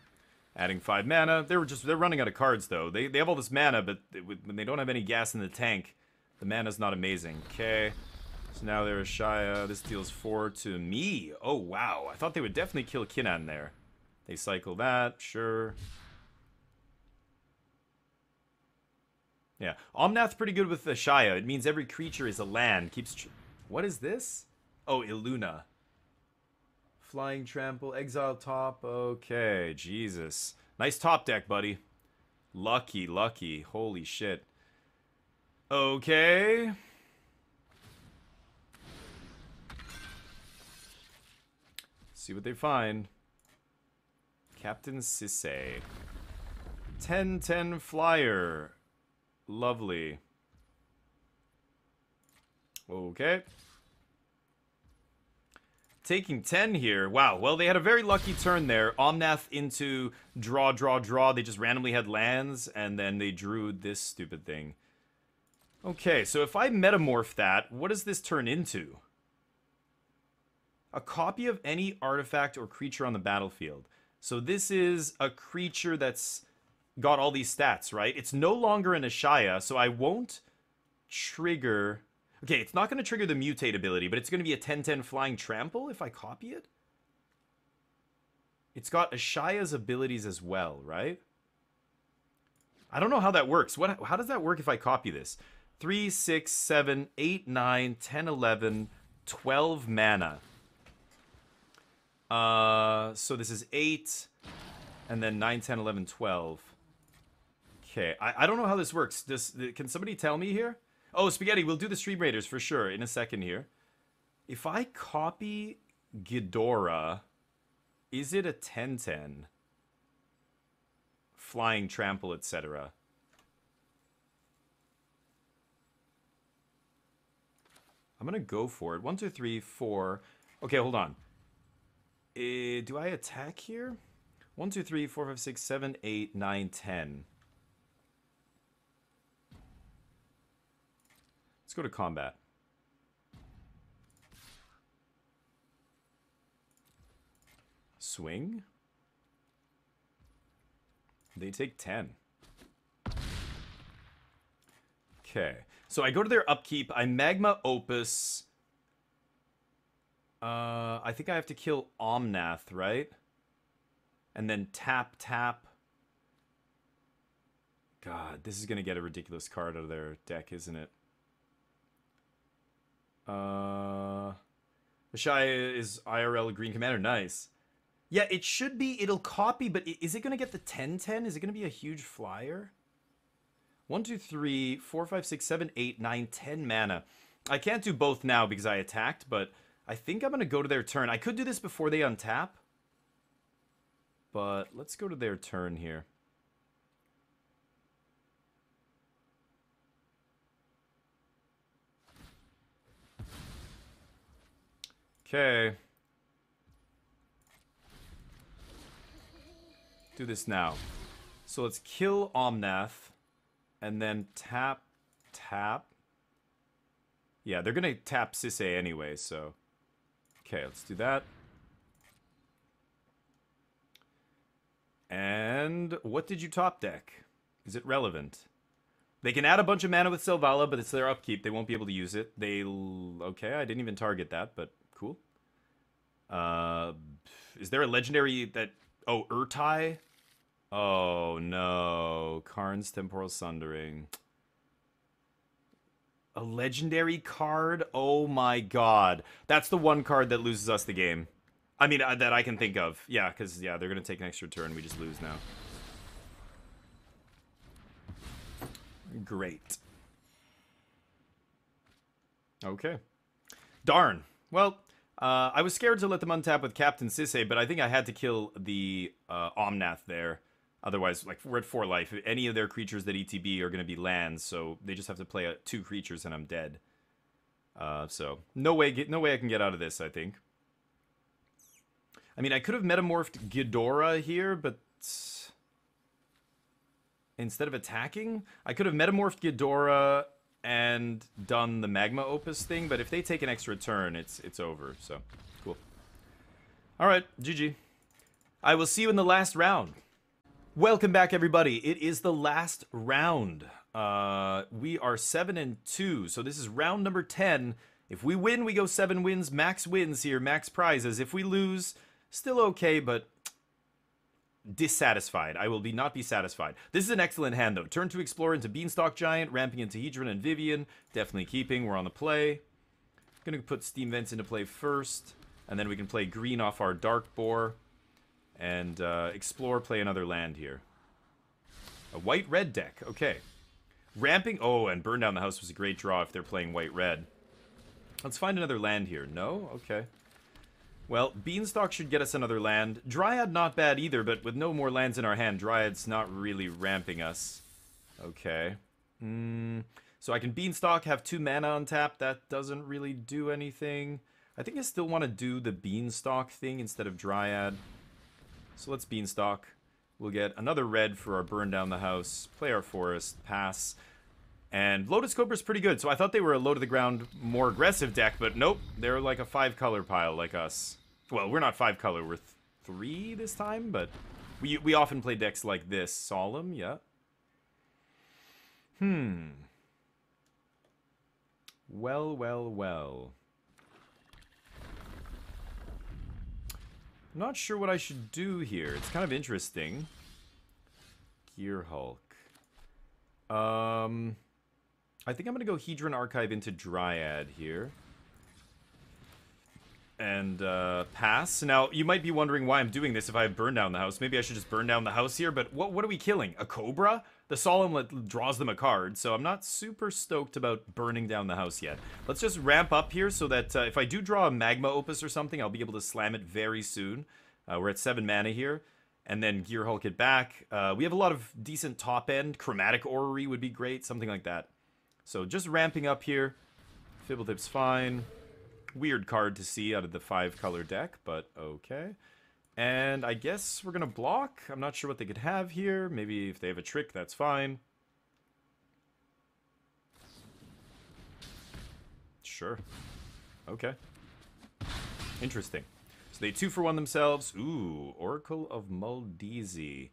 Adding 5 mana. They're running out of cards though. They have all this mana, but when they don't have any gas in the tank, the mana's not amazing. Okay. So now they're Ashaya. This deals 4 to me. Oh wow. I thought they would definitely kill Kinnan there. They cycle that, sure. Yeah, Omnath's pretty good with the Shaya. It means every creature is a land. What is this? Oh, Illuna. Flying Trample, Exile Top. Okay, Jesus. Nice top deck, buddy. Lucky, lucky. Holy shit. Okay. See what they find. Captain Sisse. 10/10 flyer. Lovely. Okay. Taking 10 here. Wow. Well, they had a very lucky turn there. Omnath into draw, draw, draw. They just randomly had lands, and then they drew this stupid thing. Okay, so if I Metamorph that, what does this turn into? A copy of any artifact or creature on the battlefield. So this is a creature that's got all these stats, right? It's no longer an Ashaya, so I won't trigger... Okay, it's not going to trigger the Mutate ability, but it's going to be a 10/10 Flying Trample if I copy it? It's got Ashaya's abilities as well, right? I don't know how that works. How does that work if I copy this? 3, 6, 7, 8, 9, 10, 11, 12 mana. So this is 8, and then 9, 10, 11, 12. Okay, I don't know how this works. Can somebody tell me here? Oh, Spaghetti, we'll do the Stream Raiders for sure in a second here. If I copy Ghidorah, is it a 10/10? Flying Trample, etc. I'm gonna go for it. 1, 2, 3, 4. Okay, hold on. Do I attack here? 1, 2, 3, 4, 5, 6, 7, 8, 9, 10. Let's go to combat. Swing. They take 10. Okay. So I go to their upkeep. I Magma Opus. I think I have to kill Omnath, right? And then tap, tap. God, this is going to get a ridiculous card out of their deck, isn't it? Ashaya is IRL Green Commander. Nice. Yeah, it should be. It'll copy, but is it going to get the 10/10? Is it going to be a huge flyer? 1, 2, 3, 4, 5, 6, 7, 8, 9, 10 mana. I can't do both now because I attacked, but I think I'm going to go to their turn. I could do this before they untap, but let's go to their turn here. Okay. Do this now. So let's kill Omnath, and then tap, tap. Yeah, they're going to tap Sisay anyway, so... Okay, let's do that. And what did you top deck? Is it relevant? They can add a bunch of mana with Selvala, but it's their upkeep. They won't be able to use it. Okay, I didn't even target that, but cool. Is there a legendary that... Oh, Urtai? Oh, no. Karn's Temporal Sundering. A legendary card? Oh my god. That's the one card that loses us the game. I mean, that I can think of. Yeah, because, yeah, they're going to take an extra turn. We just lose now. Great. Okay. Darn. Well, I was scared to let them untap with Captain Sisay, but I think I had to kill the Omnath there. Otherwise, like, we're at 4 life. Any of their creatures that ETB are going to be lands, so they just have to play 2 creatures and I'm dead. So, no way I can get out of this, I think. I mean, I could have metamorphed Ghidorah here, but... Instead of attacking, I could have metamorphed Ghidorah and done the Magma Opus thing, but if they take an extra turn, it's over, so, cool. Alright, GG. I will see you in the last round. Welcome back, everybody. It is the last round. We are 7-2, so this is round number 10. If we win, we go 7 wins. Max wins here, max prizes. If we lose, still okay, but dissatisfied. I will not be satisfied. This is an excellent hand, though. Turn to Explore into Beanstalk Giant, ramping into Hedron and Vivian. Definitely keeping. We're on the play. Gonna put Steam Vents into play first, and then we can play green off our Dark Boar. And Explore, play another land here. A white-red deck. Okay. Ramping. Oh, and Burn Down the House was a great draw if they're playing white-red. Let's find another land here. No? Okay. Well, Beanstalk should get us another land. Dryad not bad either, but with no more lands in our hand, Dryad's not really ramping us. Okay. So I can Beanstalk, have 2 mana on tap. That doesn't really do anything. I think I still want to do the Beanstalk thing instead of Dryad. So let's Beanstalk. We'll get another red for our Burn Down the House. Play our Forest. Pass. And Lotus Cobra's pretty good. So I thought they were a low-to-the-ground, more aggressive deck, but nope. They're like a 5-color pile like us. Well, we're not 5-color. We're 3 this time, but we often play decks like this. Solemn, yeah. Well, well, well. I'm not sure what I should do here. It's kind of interesting. Gear Hulk. I think I'm going to go Hedron Archive into Dryad here. And pass. Now, you might be wondering why I'm doing this if I have Burn Down the House. Maybe I should just Burn Down the House here, but what are we killing? A Cobra? The Solemn draws them a card, so I'm not super stoked about burning down the house yet. Let's just ramp up here so that if I do draw a Magma Opus or something, I'll be able to slam it very soon. We're at 7 mana here. And then Gear Hulk it back. We have a lot of decent top end. Chromatic Orrery would be great, something like that. So just ramping up here. Fibblethip's fine. Weird card to see out of the 5-color deck, but okay. And I guess we're going to block. I'm not sure what they could have here. Maybe if they have a trick, that's fine. Sure. Okay. Interesting. So they 2-for-1 themselves. Ooh, Oracle of Muldezi.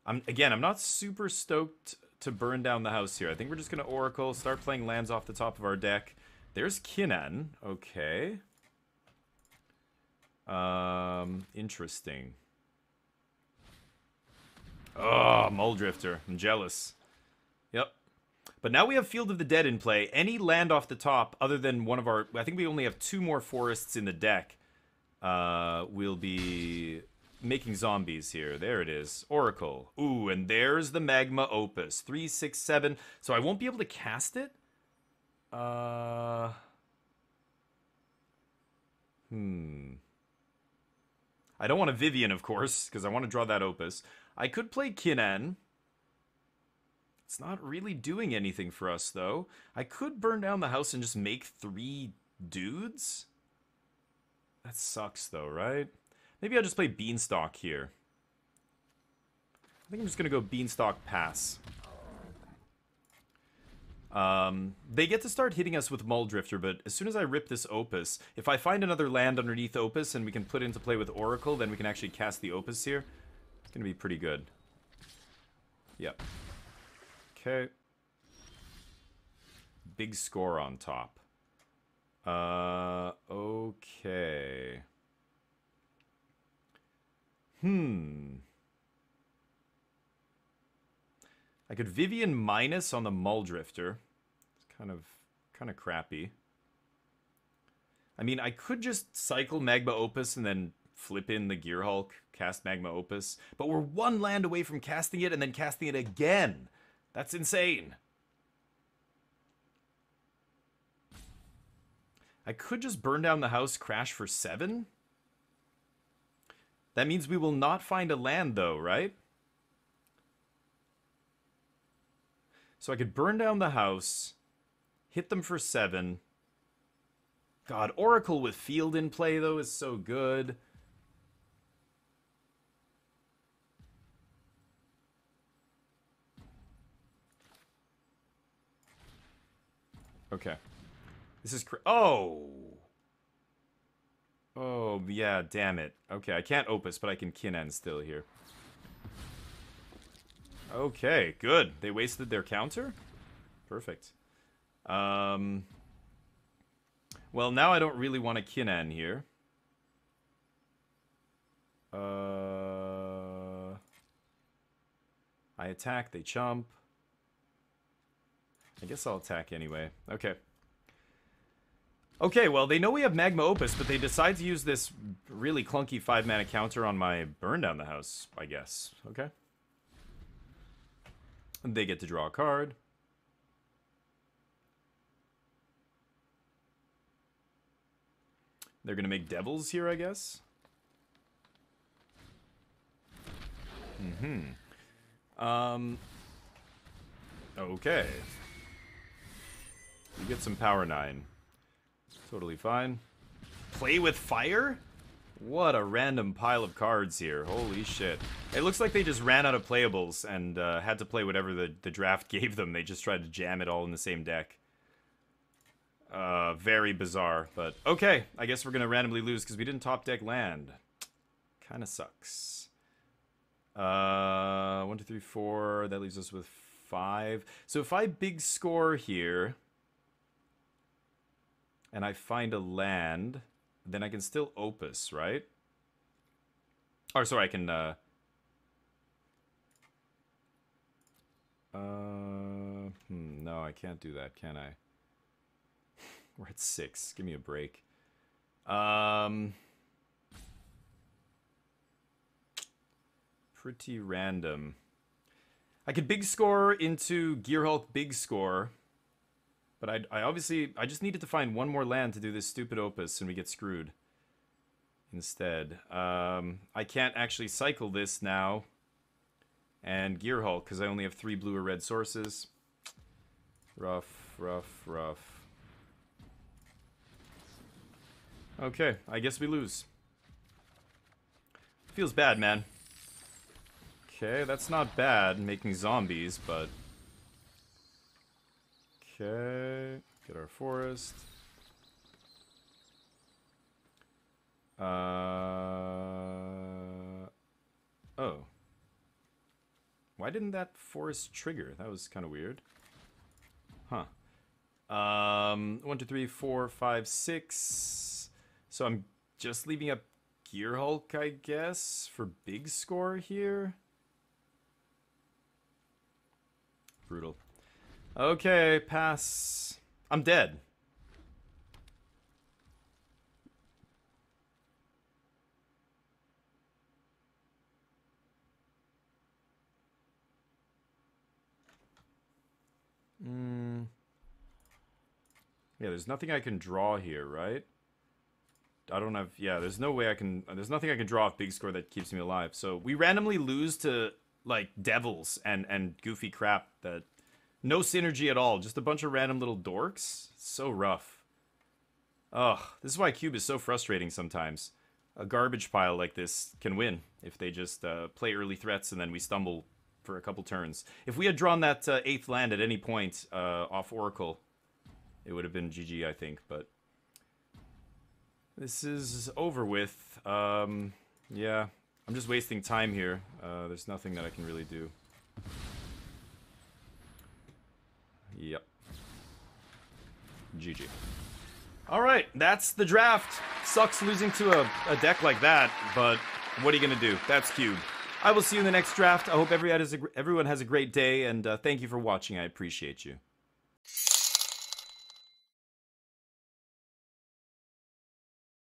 Again, I'm not super stoked to burn down the house here. I think we're just going to Oracle, start playing lands off the top of our deck. There's Kinnan. Okay. Interesting. Oh, Muldrifter. I'm jealous. Yep. But now we have Field of the Dead in play. Any land off the top other than one of our... I think we only have 2 more forests in the deck. we'll be making zombies here. There it is. Oracle. Ooh, and there's the Magma Opus. 3, 6, 7. So I won't be able to cast it? I don't want a Vivian, of course, because I want to draw that Opus. I could play Kinnan. It's not really doing anything for us, though. I could burn down the house and just make 3 dudes. That sucks, though, right? Maybe I'll just play Beanstalk here. I think I'm just going to go Beanstalk pass. They get to start hitting us with Muldrifter, but as soon as I rip this Opus, if I find another land underneath Opus and we can put into play with Oracle, then we can actually cast the Opus here. It's going to be pretty good. Yep. Okay. Big score on top. Okay. I could Vivian minus on the Muldrifter. It's kind of crappy. I mean, I could just cycle Magma Opus and then flip in the Gear Hulk, cast Magma Opus, but we're 1 land away from casting it and then casting it again. That's insane. I could just burn down the house, crash for 7. That means we will not find a land, though, right? So I could burn down the house, hit them for 7. God, Oracle with Field in play, though, is so good. Okay. This is oh! Oh, yeah, damn it. Okay, I can't Opus, but I can Kinnan still here. Okay, good. They wasted their counter? Perfect. Well, now I don't really want to Kinnan here. I attack, they chump. I guess I'll attack anyway. Okay. Okay, well, they know we have Magma Opus, but they decide to use this really clunky 5-mana counter on my Burn Down the House, I guess. Okay. And they get to draw a card. They're going to make Devils here, I guess. Okay. You get some Power 9. Totally fine. Play with Fire? What a random pile of cards here. Holy shit. It looks like they just ran out of playables and had to play whatever the draft gave them. They just tried to jam it all in the same deck. Very bizarre, but okay. I guess we're gonna randomly lose because we didn't top deck land. Kinda sucks. 1, 2, 3, 4. That leaves us with 5. So if I big score here and I find a land, then I can still Opus, right? Or sorry, I can no, I can't do that, can I? We're at 6. Give me a break. Pretty random. I could big score into Gear Hulk big score, but I obviously I just needed to find one more land to do this stupid Opus, and we get screwed instead. I can't actually cycle this now and Gear Hulk because I only have 3 blue or red sources. Rough, rough, rough. Okay, I guess we lose. Feels bad, man. Okay, that's not bad, making zombies, but... Okay, get our forest. Oh. Why didn't that forest trigger? That was kind of weird. Huh. 1, 2, 3, 4, 5, 6... So I'm just leaving up Gear Hulk, I guess, for big score here. Brutal. Okay, pass. I'm dead. Yeah, there's nothing I can draw here, right? I don't have... Yeah, there's no way I can... There's nothing I can draw off big score that keeps me alive. So we randomly lose to, like, devils and goofy crap that... No synergy at all. Just a bunch of random little dorks. So rough. Ugh, this is why Cube is so frustrating sometimes. A garbage pile like this can win if they just play early threats and then we stumble for a couple turns. If we had drawn that 8th land at any point off Oracle, it would have been GG, I think, but... This is over with. Yeah, I'm just wasting time here. There's nothing that I can really do. Yep. GG. Alright, that's the draft. Sucks losing to a deck like that, but what are you gonna do? That's Cube. I will see you in the next draft. I hope everyone has a great day, and thank you for watching. I appreciate you.